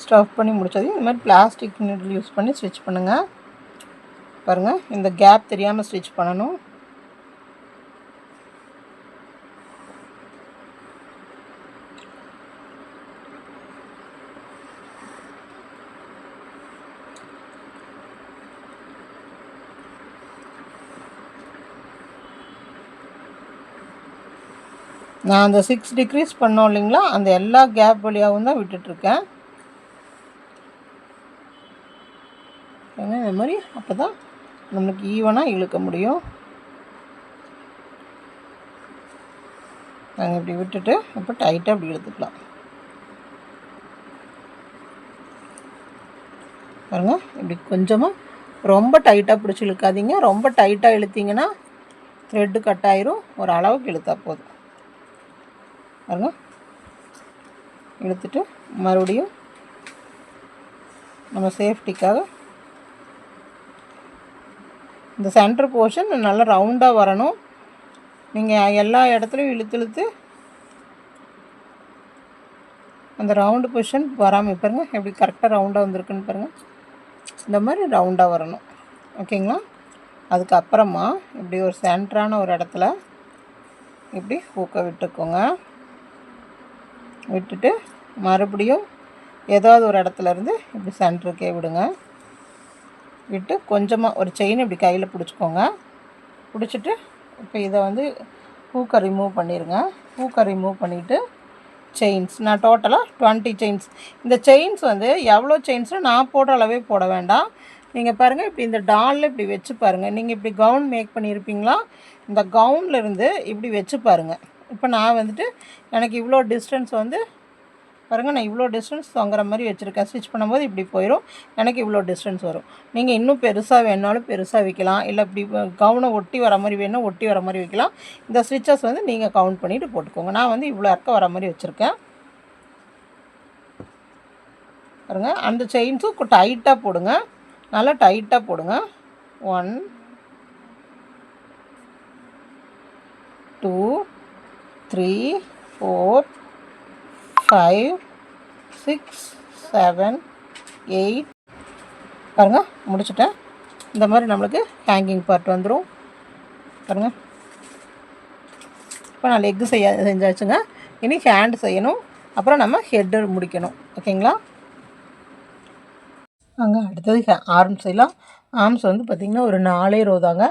இந்த மாதிரி பிளாஸ்டிக் நீடில் யூஸ் பண்ணி ஸ்டிச் பண்ணுங்கள். பாருங்கள், இந்த கேப் தெரியாமல் ஸ்டிச் பண்ணணும். நான் அந்த 6 டிக்ரீஸ் பண்ணோம் இல்லைங்களா, அந்த எல்லா கேப் வழியாகவும் தான் விட்டுட்ருக்கேன். இந்த மாதிரி அப்போ தான் நம்மளுக்கு ஈவனாக இழுக்க முடியும். நாங்கள் இப்படி விட்டுட்டு இப்போ டைட்டாக இப்படி இழுத்துக்கலாம். பாருங்கள், இப்படி கொஞ்சமாக ரொம்ப டைட்டாக பிடிச்சி இழுக்காதீங்க. ரொம்ப டைட்டாக இழுத்திங்கன்னா த்ரெட்டு கட் ஆயிரும். ஒரு அளவுக்கு இழுத்தா போதும். பாருங்க, இழுத்துட்டு மறுபடியும் நம்ம சேஃப்டிக்காக இந்த சென்டர் போர்ஷன் நல்லா ரவுண்டாக வரணும். நீங்கள் எல்லா இடத்துலையும் இழுத்து அந்த ரவுண்டு பொசிஷன் வராமல் பாருங்கள், எப்படி கரெக்டாக ரவுண்டாக வந்திருக்குன்னு பாருங்கள். இந்த மாதிரி ரவுண்டாக வரணும். ஓகேங்களா? அதுக்கப்புறமா இப்படி ஒரு சென்டரான ஒரு இடத்துல இப்படி ஹூக்கை விட்டுக்கோங்க. விட்டுட்டு மறுபடியும் ஏதாவது ஒரு இடத்துலேருந்து இப்படி சென்டருக்கே விடுங்க. விட்டு கொஞ்சமாக ஒரு செயின் இப்படி கையில் பிடிச்சிக்கோங்க. பிடிச்சிட்டு இப்போ இதை வந்து ஹூக்கை ரிமூவ் பண்ணிடுங்க. ஹூக்கை ரிமூவ் பண்ணிவிட்டு செயின்ஸ், நான் டோட்டலாக 20 செயின்ஸ். இந்த செயின்ஸ் வந்து எவ்வளோ செயின்ஸ்னால் நான் போடுற அளவே போட வேண்டாம். நீங்கள் பாருங்கள், இப்படி இந்த டாலில் இப்படி வச்சு பாருங்கள். நீங்கள் இப்படி கவுன் மேக் பண்ணியிருப்பீங்களா, இந்த கவுன்லேருந்து இப்படி வச்சு பாருங்கள். இப்போ நான் வந்துட்டு எனக்கு இவ்வளோ டிஸ்டன்ஸ் வந்து பாருங்கள், நான் இவ்வளோ டிஸ்டன்ஸ் தொங்குற மாதிரி வச்சுருக்கேன். ஸ்டிச் பண்ணும்போது இப்படி போயிடும், எனக்கு இவ்வளோ டிஸ்டன்ஸ் வரும். நீங்கள் இன்னும் பெருசாக வேணாலும் பெருசாக வைக்கலாம், இல்லை இப்படி கவுனை ஒட்டி வர மாதிரி வேணும் ஒட்டி வர மாதிரி வைக்கலாம். இந்த ஸ்டிச்சஸ் வந்து நீங்கள் கவுண்ட் பண்ணிவிட்டு போட்டுக்கோங்க. நான் வந்து இவ்வளோ இறக்க வர மாதிரி வச்சுருக்கேன். பாருங்கள், அந்த செயின்ஸும் டைட்டாக போடுங்க, நல்லா டைட்டாக போடுங்க. 1 2 3 4 5 6 7 8 பாருங்கள், முடிச்சுட்டேன். இந்த மாதிரி நம்மளுக்கு ஹேங்கிங் பார்ட் வந்துடும். பாருங்கள், இப்போ நான் லெக்கு செஞ்சாச்சுங்க. இனி ஹேண்ட் செய்யணும், அப்புறம் நம்ம ஹெட்டு முடிக்கணும். ஓகேங்களா? அடுத்தது ஆர்ம்ஸ் செய்யலாம். ஆர்ம்ஸ் வந்து பார்த்திங்கன்னா ஒரு 4 ரோ தாங்க.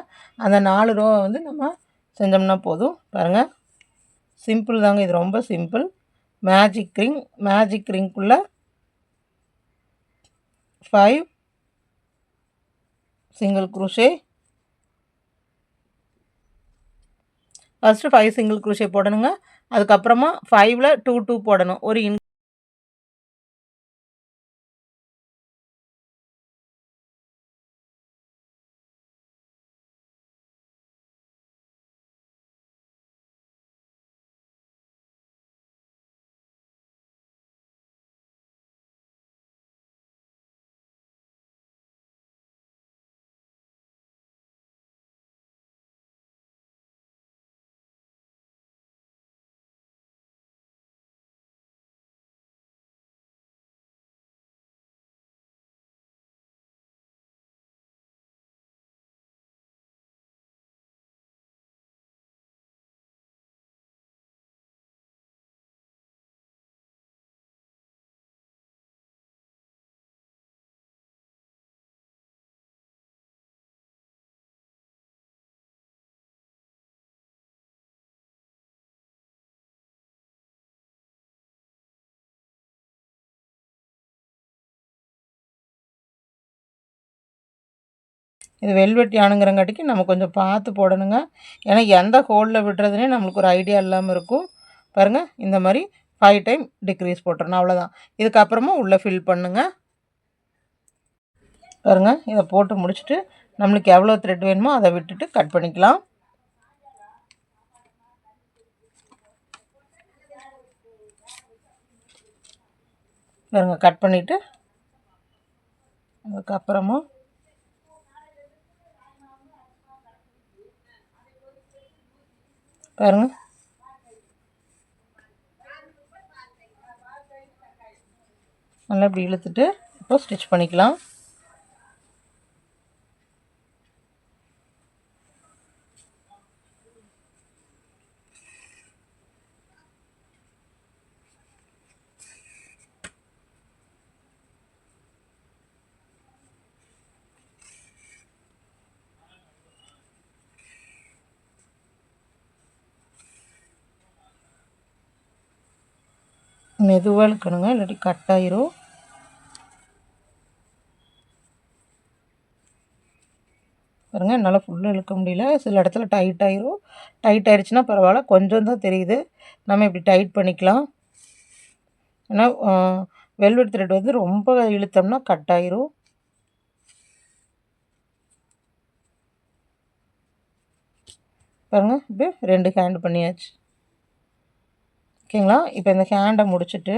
அந்த 4 ரோ வந்து நம்ம செஞ்சோம்னா போதும். பாருங்கள், சிம்பிள் தாங்க, இது ரொம்ப சிம்பிள். மேஜிக் ரிங்குள்ளே 5 single crochet. First 5 single crochet போடணுங்க. அதுக்கப்புறமா 5ல் 2 2 போடணும். ஒரு இது வெல்வெட் யானுங்கிறங்காட்டிக்கு நம்ம கொஞ்சம் பார்த்து போடணுங்க. ஏன்னா எந்த ஹோலில் விடுறதுனே நம்மளுக்கு ஒரு ஐடியா இல்லாமல் இருக்கும். பாருங்கள், இந்த மாதிரி 5 டைம் டிக்ரீஸ் போட்டுறணும், அவ்வளோதான். இதுக்கப்புறமா உள்ளே ஃபில் பண்ணுங்க. பாருங்கள், இதை போட்டு முடிச்சுட்டு நம்மளுக்கு எவ்வளோ த்ரெட் வேணுமோ அதை விட்டுட்டு கட் பண்ணிக்கலாம். பாருங்கள், கட் பண்ணிவிட்டு அதுக்கப்புறமா பாருங்கள், நல்லா இப்படி இழுத்துட்டு இப்போ ஸ்டிச் பண்ணிக்கலாம். மெதுவாக இழுக்கணுங்க, இல்லாட்டி கட் ஆயிரும். பாருங்கள், என்னால் ஃபுல்லாக இழுக்க முடியல, சில இடத்துல டைட் ஆயிரும். டைட் ஆயிடுச்சுன்னா பரவாயில்ல, கொஞ்சம் தான் தெரியுது, நம்ம இப்படி டைட் பண்ணிக்கலாம். ஏன்னா வெல்வெட் த்ரெட் வந்து ரொம்ப இழுத்தோம்னா கட் ஆயிரும். பாருங்கள், இப்போ 2 ஹேண்ட் பண்ணியாச்சு. ஓகேங்களா? இப்போ இந்த ஹேண்டை முடிச்சுட்டு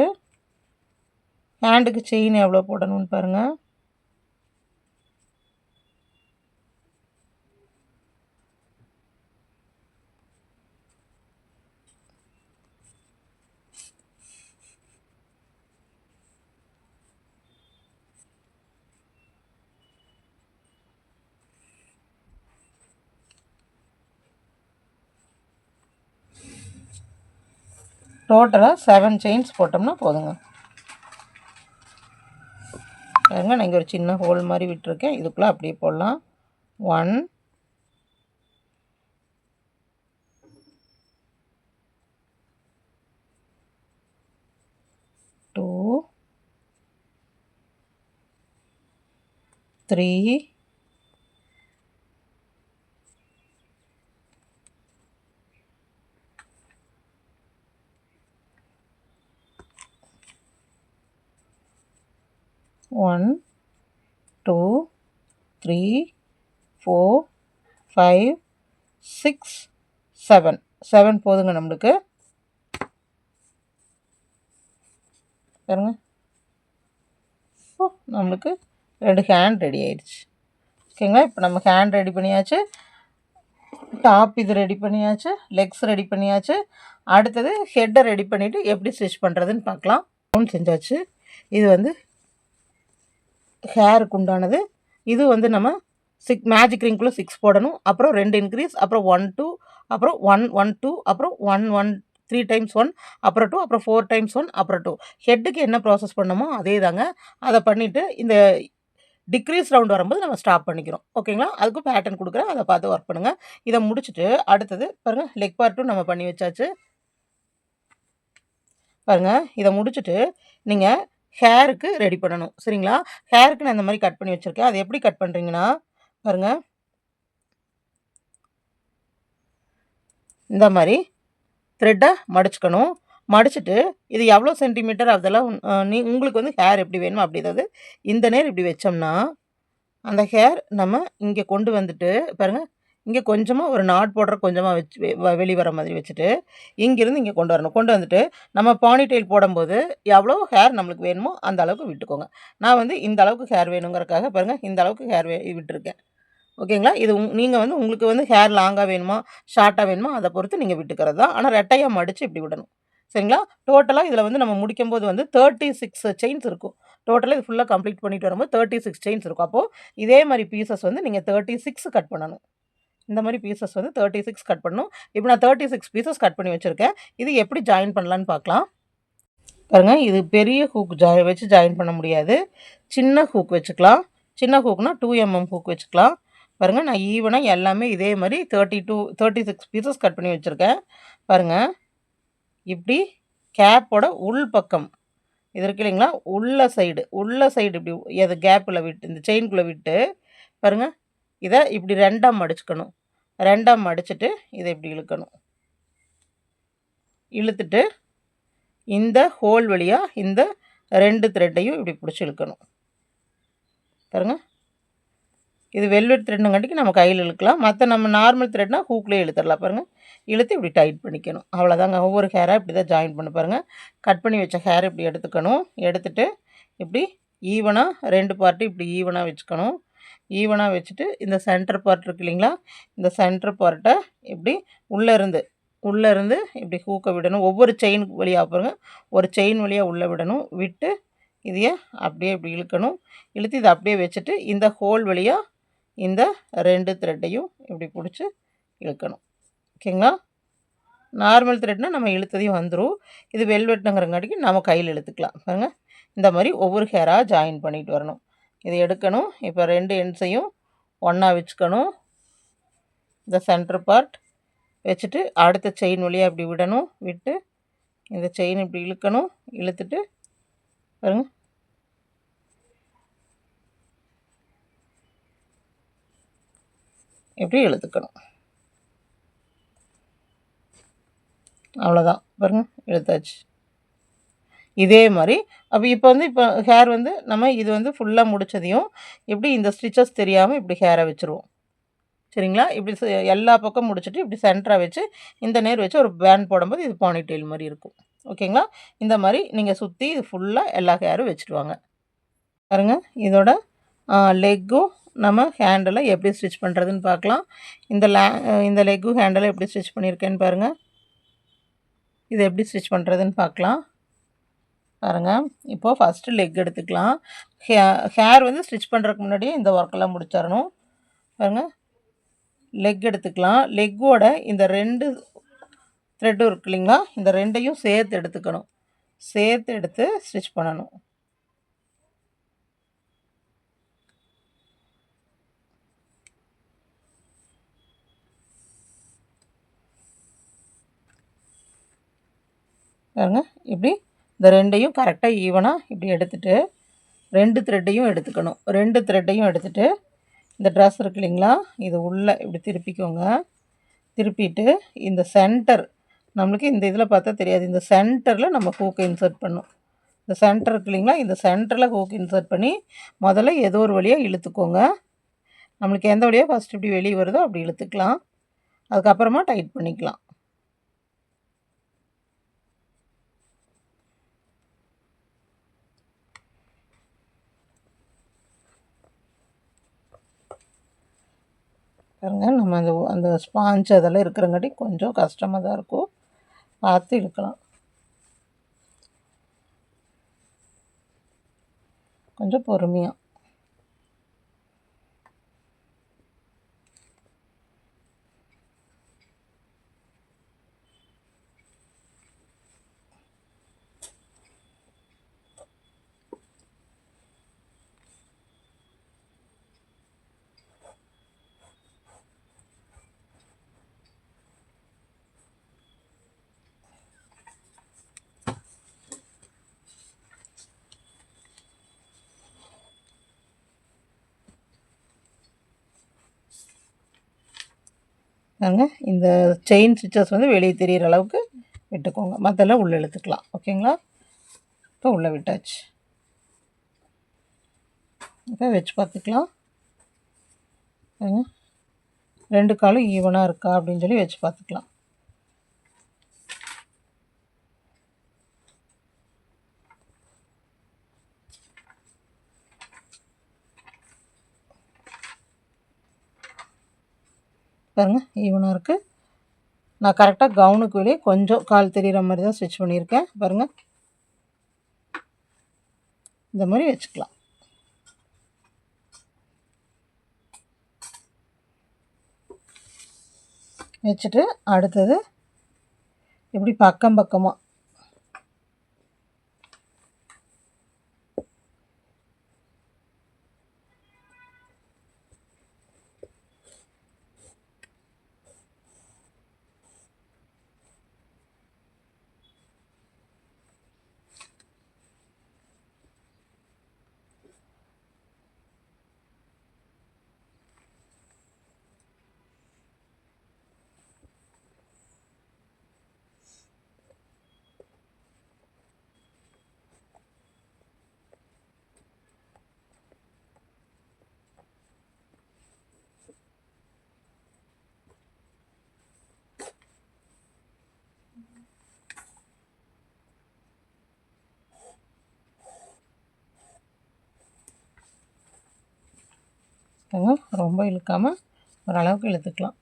ஹேண்டுக்கு செயின் எவ்வளோ போடணும்னு பாருங்கள். டோட்டலாக 7 செயின்ஸ் போட்டோம்னா போதுங்க. பாருங்க, நான் இங்கே ஒரு சின்ன ஹோல் மாதிரி விட்டுருக்கேன், இதுக்குள்ளே அப்படியே போடலாம். 1 2 3 4 1 2 3 4 5 6 7 7 போதுங்க நம்மளுக்கு. பாருங்க, நம்மளுக்கு 2 ஹேண்ட் ரெடி ஆயிடுச்சு. ஓகேங்களா, இப்போ நம்ம ஹேண்ட் ரெடி பண்ணியாச்சு, டாப் இது ரெடி பண்ணியாச்சு, லெக்ஸ் ரெடி பண்ணியாச்சு. அடுத்தது ஹெட்டை ரெடி பண்ணிவிட்டு எப்படி ஸ்டிச் பண்ணுறதுன்னு பார்க்கலாம். ரவுண்ட் செஞ்சாச்சு. இது வந்து ஹேருக்கு உண்டானது. இது வந்து நம்ம மேஜிக் ரிங்குள்ளே 6 போடணும். அப்புறம் 2 இன்க்ரீஸ், அப்புறம் 1 2, அப்புறம் 1 1 2, அப்புறம் 1 1 3 டைம்ஸ் 1, அப்புறம் 2, அப்புறம் 4 டைம்ஸ் 1, அப்புறம் 2. ஹெட்டுக்கு என்ன ப்ராசஸ் பண்ணமோ அதே தாங்க. அதை பண்ணிவிட்டு இந்த டிக்ரீஸ் ரவுண்ட் வரும்போது நம்ம ஸ்டாப் பண்ணிக்கிறோம். ஓகேங்களா, அதுக்கும் பேட்டர்ன் கொடுக்குறேன், அதை பார்த்து ஒர்க் பண்ணுங்கள். இதை முடிச்சுட்டு அடுத்தது பாருங்கள், லெக் பார்ட்டும் நம்ம பண்ணி வச்சாச்சு. பாருங்கள், இதை முடிச்சுட்டு நீங்கள் ஹேருக்கு ரெடி பண்ணணும். சரிங்களா, ஹேருக்கு நான் இந்த மாதிரி கட் பண்ணி வச்சுருக்கேன். அது எப்படி கட் பண்ணுறீங்கன்னா பாருங்கள், இந்த மாதிரி த்ரெட்டை மடிச்சுக்கணும். மடிச்சுட்டு இது எவ்வளோ சென்டிமீட்டர் அதெல்லாம் உங்களுக்கு வந்து ஹேர் எப்படி வேணுமோ அப்படி. ஏதாவது இந்த நேர் இப்படி வச்சோம்னா அந்த ஹேர் நம்ம இங்கே கொண்டு வந்துட்டு பாருங்கள், இங்கே கொஞ்சமாக ஒரு நாட் போடுற கொஞ்சமாக வச்சு வெளி வர மாதிரி வச்சுட்டு இங்கேருந்து இங்கே கொண்டு வரணும். கொண்டு வந்துட்டு நம்ம பானிடெயில் போடும்போது எவ்வளோ ஹேர் நம்மளுக்கு வேணுமோ அந்த அளவுக்கு விட்டுக்கோங்க. நான் வந்து இந்த அளவுக்கு ஹேர் வேணுங்கிறக்காக பாருங்கள் இந்த அளவுக்கு ஹேர் விட்டுருக்கேன். ஓகேங்களா, இது நீங்கள் வந்து உங்களுக்கு வந்து ஹேர் லாங்காக வேணுமா ஷார்ட்டாக வேணுமா அதை பொறுத்து நீங்கள் விட்டுக்கிறது தான். ஆனால் ரெட்டையாக மடித்து இப்படி விடணும். சரிங்களா, டோட்டலாக இதில் வந்து நம்ம முடிக்கும்போது வந்து 36 செயின்ஸ் இருக்கும். டோட்டலாக இது ஃபுல்லாக கம்ப்ளீட் பண்ணிட்டு வரும்போது 36 செயின்ஸ் இருக்கும். அப்போது இதே மாதிரி பீசஸ் வந்து நீங்கள் 36 கட் பண்ணணும். இந்த மாதிரி பீசஸ் வந்து 36 கட் பண்ணணும். இப்போ நான் 36 பீசஸ் கட் பண்ணி வச்சுருக்கேன். இது எப்படி ஜாயின் பண்ணலான்னு பார்க்கலாம். பாருங்கள், இது பெரிய ஹூக் வச்சு ஜாயின் பண்ண முடியாது. சின்ன ஹூக் வச்சுக்கலாம். சின்ன ஹூக்னா 2 mm ஹூக் வச்சுக்கலாம். பாருங்கள், நான் ஈவனாக எல்லாமே இதே மாதிரி 36 பீசஸ் கட் பண்ணி வச்சுருக்கேன். பாருங்கள், இப்படி கேப்போட உள் பக்கம் இது இருக்கு இல்லைங்களா, உள்ள சைடு இப்படி எது கேப்பில் விட்டு இந்த செயின்குள்ளே விட்டு பாருங்கள், இதை இப்படி 2ஆக மடிச்சுக்கணும். 2ஆக மடிச்சுட்டு இதை இப்படி இழுக்கணும். இழுத்துட்டு இந்த ஹோல் வழியாக இந்த 2 த்ரெட்டையும் இப்படி பிடிச்சி இழுக்கணும். பாருங்கள், இது வெல்வெட் த்ரெட்னுங்காட்டிக்கு நம்ம கையில் இழுக்கலாம். மற்ற நம்ம நார்மல் த்ரெட்னா ஹூக்லேயே இழுத்துடலாம். பாருங்கள், இழுத்து இப்படி டைட் பண்ணிக்கணும். அவ்வளோதாங்க. ஒவ்வொரு ஹேராக இப்படி தான் ஜாயின் பண்ண பாருங்கள். கட் பண்ணி வச்ச ஹேர் இப்படி எடுத்துக்கணும். எடுத்துகிட்டு இப்படி ஈவனாக 2 பார்ட்டு இப்படி ஈவனாக வச்சுக்கணும். ஈவனாக வச்சுட்டு இந்த சென்டர் பார்ட் இருக்கு இல்லைங்களா, இந்த சென்டர் பார்ட்டை இப்படி உள்ளேருந்து இப்படி ஹூக்கை விடணும். ஒவ்வொரு செயின் வழியாக பாருங்கள், ஒரு செயின் வழியாக உள்ளே விடணும். விட்டு இதையே அப்படியே இப்படி இழுக்கணும். இழுத்து இதை அப்படியே வச்சுட்டு இந்த ஹோல் வழியாக இந்த 2 த்ரெட்டையும் இப்படி பிடிச்சி இழுக்கணும். ஓகேங்களா, நார்மல் த்ரெட்னால் நம்ம இழுத்ததையும் வந்துடும். இது வெல்வெட்டுங்கிறங்காட்டிக்கு நம்ம கையில் இழுத்துக்கலாம். பாருங்கள், இந்த மாதிரி ஒவ்வொரு ஹேராக ஜாயின் பண்ணிட்டு வரணும். இதை எடுக்கணும். இப்போ 2 எண்ட்ஸையும் ஒன்றா வச்சுக்கணும். இந்த சென்டர் பார்ட் வச்சுட்டு அடுத்த செயின் வழியாக இப்படி விடணும். விட்டு இந்த செயின் இப்படி இழுக்கணும். இழுத்துட்டு பாருங்கள், இப்படி இழுத்துக்கணும். அவ்வளோதான். பாருங்கள், இழுத்தாச்சு. இதே மாதிரி இப்போ வந்து ஹேர் வந்து நம்ம இது வந்து ஃபுல்லாக முடித்ததையும் இப்படி இந்த ஸ்டிச்சஸ் தெரியாமல் இப்படி ஹேரை வச்சுருவோம். சரிங்களா, இப்படி எல்லா பக்கம் முடிச்சுட்டு இப்படி சென்டராக வச்சு இந்த நேர் வச்சு ஒரு பேண்ட் போடும்போது இது பானிடெயில் மாதிரி இருக்கும். ஓகேங்களா, இந்த மாதிரி நீங்கள் சுற்றி இது ஃபுல்லாக எல்லா ஹேரும் வச்சுருவாங்க. பாருங்கள், இதோட லெக்கும் நம்ம ஹேண்டில் எப்படி ஸ்டிச் பண்ணுறதுன்னு பார்க்கலாம். இந்த லெக்கும் ஹேண்டில் எப்படி ஸ்டிச் பண்ணியிருக்கேன்னு பாருங்கள். இது எப்படி ஸ்டிச் பண்ணுறதுன்னு பார்க்கலாம். பாருங்கள், இப்போது ஃபஸ்ட்டு லெக் எடுத்துக்கலாம். ஹேர் வந்து ஸ்டிச் பண்ணுறதுக்கு முன்னாடியே இந்த ஒர்க்கெல்லாம் முடிச்சிடணும். பாருங்கள், லெக் எடுத்துக்கலாம். லெக்கோட இந்த 2 த்ரெட்டும் இருக்கு இல்லைங்களா, இந்த 2ஐயும் சேர்த்து எடுத்துக்கணும். சேர்த்து எடுத்து ஸ்டிச் பண்ணணும். பாருங்க, இப்படி இந்த 2ஐயும் கரெக்டாக ஈவனாக இப்படி எடுத்துகிட்டு 2 த்ரெட்டையும் எடுத்துக்கணும். 2 த்ரெட்டையும் எடுத்துகிட்டு இந்த ட்ரெஸ் இருக்கு இல்லைங்களா, இது உள்ளே இப்படி திருப்பிக்கோங்க. திருப்பிட்டு இந்த சென்டர் நம்மளுக்கு இந்த இதில் பார்த்தா தெரியாது, இந்த சென்டரில் நம்ம ஹூக்கை இன்சர்ட் பண்ணணும். இந்த சென்டர் இருக்கு இல்லைங்களா, இந்த சென்டரில் ஹூக் இன்சர்ட் பண்ணி முதல்ல ஏதோ ஒரு வழியாக இழுத்துக்கோங்க. நம்மளுக்கு எந்த வழியாக ஃபஸ்ட் இப்படி வெளியே வருதோ அப்படி இழுத்துக்கலாம். அதுக்கப்புறமா டைட் பண்ணிக்கலாம். பாருங்க, நம்ம அந்த அந்த ஸ்பாஞ்ச் அதெல்லாம் இருக்கிறங்காட்டி கொஞ்சம் கஷ்டமாக தான் இருக்கும். பார்த்து இழுக்கலாம். கொஞ்சம் பொறுமையாக. பாருங்க, இந்த செயின் ஸ்டிச்சஸ் வந்து வெளியே தெரிகிற அளவுக்கு விட்டுக்கோங்க. மற்றெல்லாம் உள்ளே இழுத்துக்கலாம். ஓகேங்களா? இப்போ உள்ளே விட்டாச்சு. இப்போ வச்சு பார்த்துக்கலாம். பாருங்க, 2 காலும் ஈவனாக இருக்கா அப்படின்னு சொல்லி வச்சு பார்த்துக்கலாம். பாருங்கள், ஈவனாக இருக்குது. நான் கரெக்டாக கவுனுக்கு வெளியே கொஞ்சம் கால் தெரிகிற மாதிரி தான் ஸ்டிச் பண்ணியிருக்கேன். பாருங்கள், இந்த மாதிரி வச்சுக்கலாம். வச்சுட்டு அடுத்தது இப்படி பக்கம் பக்கமாக ரொம்ப இழுக்காமல் ஓரளவுக்கு இழுத்துக்கலாம்.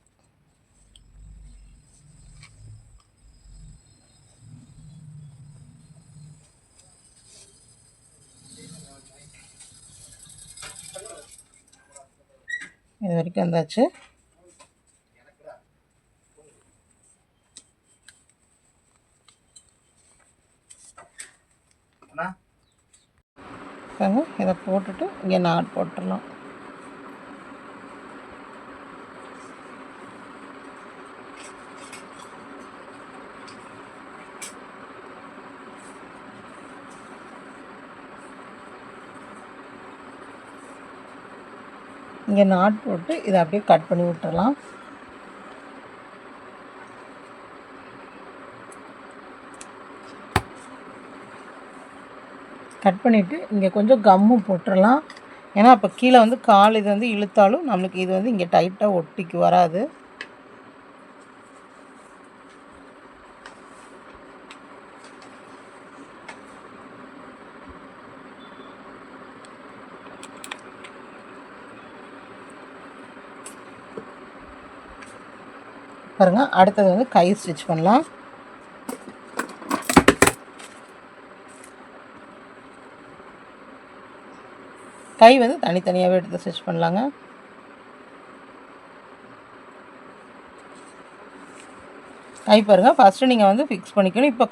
இது வரைக்கும் வந்தாச்சு. இதை போட்டுட்டு இங்கே நாட் போட்டுடலாம். இங்கே நாட் போட்டு இதை அப்படியே கட் பண்ணி விட்டுறலாம். கட் பண்ணிவிட்டு இங்கே கொஞ்சம் கம்மும் போட்டுடலாம். ஏன்னா அப்போ கீழே வந்து கால் இது வந்து இழுத்தாலும் நம்மளுக்கு இது வந்து இங்கே டைட்டாக ஒட்டிக்கு வராது. பாருங்கள், அடுத்தது வந்து கை ஸ்டிச் பண்ணலாம். கை வந்து தனித்தனியாகவே எடுத்து ஸ்டிச் பண்ணலாங்க. கை பாருங்கள், ஃபஸ்ட்டு நீங்கள் வந்து ஃபிக்ஸ் பண்ணிக்கணும். இப்போ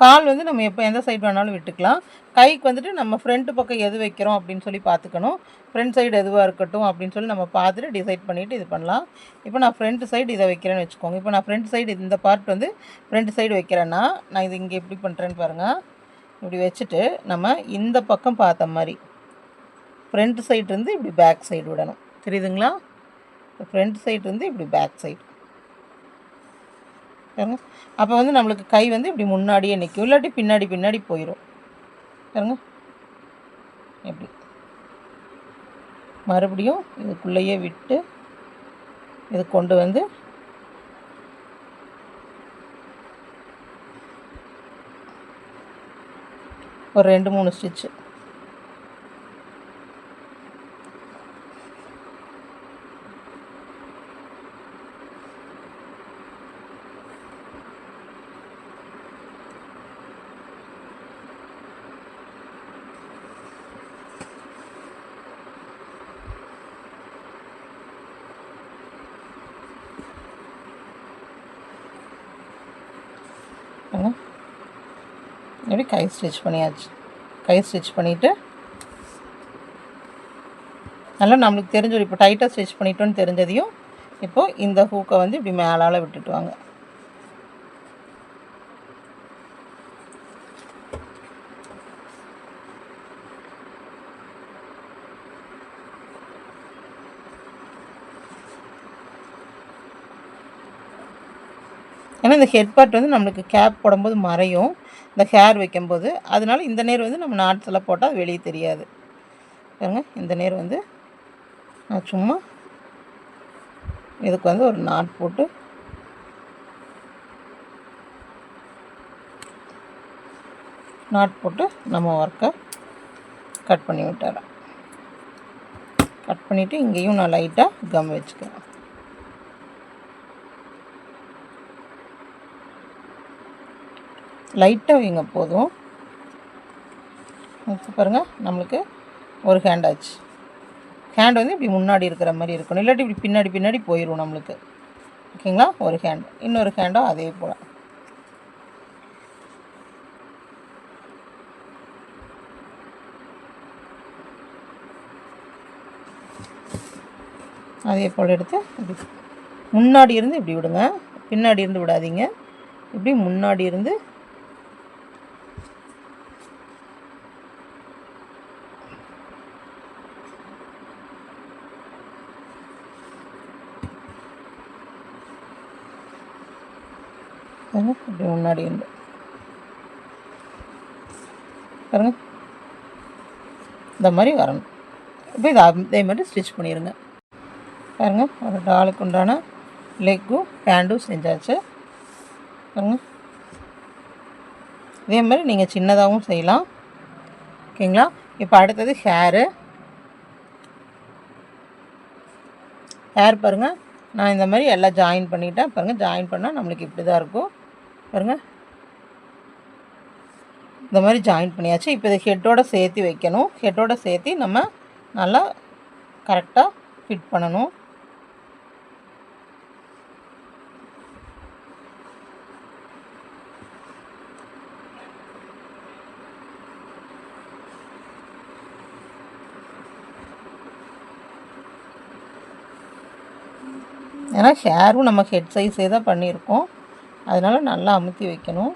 கால் வந்து நம்ம எப்போ எந்த சைடு வேணாலும் விட்டுக்கலாம். கைக்கு வந்துட்டு நம்ம ஃப்ரண்ட்டு பக்கம் எது வைக்கிறோம் அப்படின்னு சொல்லி பார்த்துக்கணும். ஃப்ரண்ட் சைடு எதுவாக இருக்கட்டும் அப்படின்னு சொல்லி நம்ம பார்த்துட்டு டிசைட் பண்ணிவிட்டு இது பண்ணலாம். இப்போ நான் ஃப்ரண்ட் சைடு இதை வைக்கிறேன்னு வச்சுக்கோங்க. இப்போ நான் ஃப்ரண்ட் சைடு இந்த பார்ட் வந்து ஃப்ரண்ட் சைடு வைக்கிறேன்னா நான் இது இங்கே எப்படி பண்ணுறேன்னு பாருங்கள். இப்படி வச்சுட்டு நம்ம இந்த பக்கம் பார்த்த மாதிரி ஃப்ரண்ட் சைடு இருந்து இப்படி பேக் சைடு விடணும். தெரியுதுங்களா? ஃப்ரண்ட் சைடு இருந்து இப்படி பேக் சைடு. அப்போ வந்து நம்மளுக்கு கை வந்து இப்படி முன்னாடியே நிற்கும், இல்லாட்டி பின்னாடி போயிடும். பாருங்க எப்படி மறுபடியும் இதுக்குள்ளேயே விட்டு இது கொண்டு வந்து ஒரு 2-3 ஸ்டிச்சு இப்படி கை ஸ்டிச் பண்ணியாச்சு. கை ஸ்டிச் பண்ணிவிட்டு நல்லா நம்மளுக்கு தெரிஞ்சிடும். இப்போ டைட்டாக ஸ்டிச் பண்ணிட்டோன்னு தெரிஞ்சதையும் இப்போது இந்த ஹூக்கை வந்து இப்படி மேலால் விட்டுட்டு வாங்க. ஏன்னா இந்த ஹெட் பார்ட் வந்து நம்மளுக்கு கேப் போடும்போது மறையும், இந்த ஹேர் வைக்கும்போது. அதனால இந்த நேர் வந்து நம்ம நாட்ஸெல்லாம் போட்டால் வெளியே தெரியாது. பாருங்க, இந்த நேர் வந்து நான் சும்மா இதுக்கு வந்து ஒரு நாட் போட்டு நம்ம ஒர்க்கை கட் பண்ணி விட்டுறேன். கட் பண்ணிவிட்டு இங்கேயும் நான் லைட்டாக கம் வச்சுக்கிறேன். லைட்டாக வைங்க போதும். இப்போ பாருங்கள், நம்மளுக்கு ஒரு ஹேண்ட் ஆச்சு. ஹேண்ட் வந்து இப்படி முன்னாடி இருக்கிற மாதிரி இருக்கணும், இல்லாட்டி இப்படி பின்னாடி போயிடும் நம்மளுக்கு. ஓகேங்களா? ஒரு ஹேண்ட், இன்னொரு ஹேண்டும் அதே போல். அதே போல் எடுத்து இப்படி முன்னாடி இருந்து இப்படி விடுங்க, பின்னாடி இருந்து விடாதீங்க. இப்படி முன்னாடி இருந்து இப்படி முன்னாடி இருந்து பாருங்கள், இந்த மாதிரி வரணும். இப்போ இதை அதே மாதிரி ஸ்டிச் பண்ணிடுங்க. பாருங்கள், ஒரு டாலுக்கு உண்டான லெக்கும் ஹேண்டும் செஞ்சாச்சு. பாருங்கள், இதே மாதிரி நீங்கள் சின்னதாகவும் செய்யலாம். ஓகேங்களா? இப்போ அடுத்தது ஹேர் பாருங்கள், நான் இந்த மாதிரி எல்லாம் ஜாயின் பண்ணிட்டேன். பாருங்கள், ஜாயின் பண்ணால் நம்மளுக்கு இப்படி தான் இருக்கும். பாருங்கள், இந்த மாதிரி ஜாயின் பண்ணியாச்சு. இப்போ இதை ஹெட்டோடு சேர்த்து வைக்கணும். ஹெட்டோடு சேர்த்து நம்ம நல்லா கரெக்டாக ஃபிட் பண்ணணும். ஏன்னா ஹேரும் நம்ம ஹெட் சைஸே தான் பண்ணியிருக்கோம், அதனால் நல்லா அமுத்தி வைக்கணும்.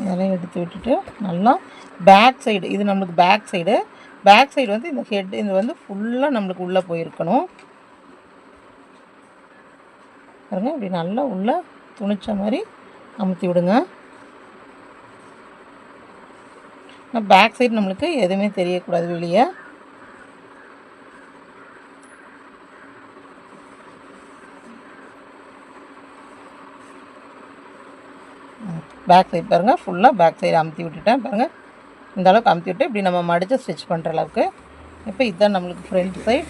இதெல்லாம் எடுத்து விட்டுட்டு நல்லா பேக் சைடு, இது நம்மளுக்கு பேக் சைடு வந்து இந்த ஹெட் இது வந்து ஃபுல்லாக நம்மளுக்கு உள்ளே போயிருக்கணும். பாருங்கள், இப்படி நல்லா உள்ளே துணிச்ச மாதிரி அமுத்தி விடுங்க. பேக் சைடு நம்மளுக்கு எதுவுமே தெரியக்கூடாது வெளியே. பேக் சைடு பாருங்கள், ஃபுல்லாக பேக் சைடு அமுத்தி விட்டுட்டேன். பாருங்கள், இந்த அளவுக்கு அமுத்தி விட்டு இப்படி நம்ம மடித்து ஸ்டிச் பண்ணுற அளவுக்கு. இப்போ இதுதான் நம்மளுக்கு ஃப்ரண்ட் சைடு.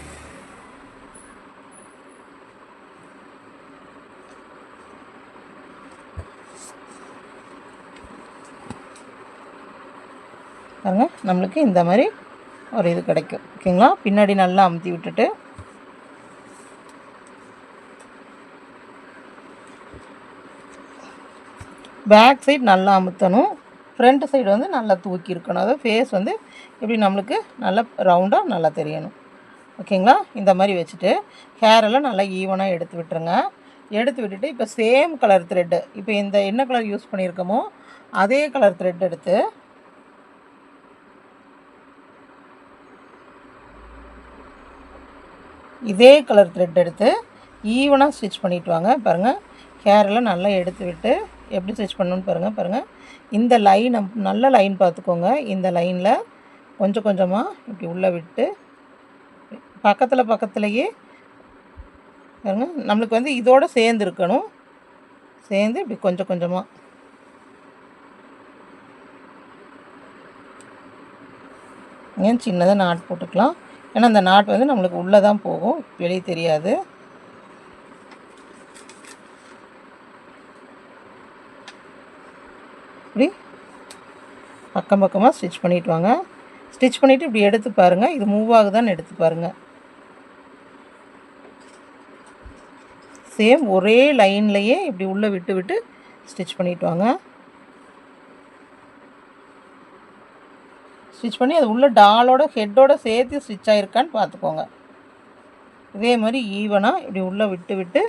பாருங்கள், நம்மளுக்கு இந்த மாதிரி ஒரு இது கிடைக்கும். ஓகேங்களா? பின்னாடி நல்லா அமுத்தி விட்டுட்டு பேக் சைடு நல்லா அமுத்தணும், ஃப்ரண்ட் சைடு வந்து நல்லா தூக்கி இருக்கணும். அதாவது ஃபேஸ் வந்து இப்படி நம்மளுக்கு நல்லா ரவுண்டாக நல்லா தெரியணும். ஓகேங்களா? இந்த மாதிரி வச்சுட்டு ஹேரெல்லாம் நல்லா ஈவனாக எடுத்து விட்டுருங்க. எடுத்து விட்டுட்டு இப்போ சேம் கலர் த்ரெட்டு, இப்போ இந்த என்ன கலர் யூஸ் பண்ணியிருக்கோமோ அதே கலர் த்ரெட் எடுத்து இதே கலர் த்ரெட் எடுத்து ஈவனாக ஸ்டிச் பண்ணிட்டு வாங்க. பாருங்கள், ஹேரெல்லாம் நல்லா எடுத்து விட்டு எப்படி ஸ்டிச் பண்ணணுன்னு பாருங்கள். இந்த லைன் நல்ல லைன் பார்த்துக்கோங்க. இந்த லைனில் கொஞ்சம் கொஞ்சமாக இப்படி உள்ளே விட்டு பக்கத்துலேயே பாருங்க, நம்மளுக்கு வந்து இதோடு சேர்ந்து இருக்கணும். சேர்ந்து இப்படி கொஞ்சம் கொஞ்சமாக ஏன் சின்னதாக நாட் போட்டுக்கலாம். ஏன்னா அந்த நாட் வந்து நம்மளுக்கு உள்ளே தான் போகும், வெளியே தெரியாது. இப்படி பக்கம் பக்கமாக ஸ்டிச் பண்ணிவிட்டு வாங்க. ஸ்டிச் பண்ணிவிட்டு இப்படி எடுத்து பாருங்கள், இது மூவ் ஆகுதான்னு எடுத்து பாருங்கள். சேம் ஒரே லைன்லையே இப்படி உள்ளே விட்டு விட்டு ஸ்டிச் பண்ணிவிட்டு வாங்க. ஸ்டிச் பண்ணி அது உள்ள டாலோட ஹெட்டோட சேர்த்து ஸ்டிச் ஆகிருக்கான்னு பார்த்துக்கோங்க. இதே மாதிரி ஈவனாக இப்படி உள்ளே விட்டு விட்டு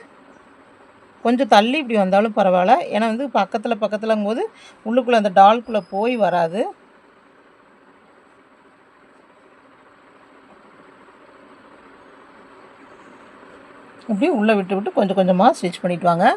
கொஞ்சம் தள்ளி இப்படி வந்தாலும் பரவாயில்ல. ஏன்னா வந்து பக்கத்துலங்கும்போது உள்ளுக்குள்ளே அந்த டால்குள்ளே போய் வராது. இப்படி உள்ளே விட்டு விட்டு கொஞ்சம் கொஞ்சமாக ஸ்டிச் பண்ணிட்டு வாங்க.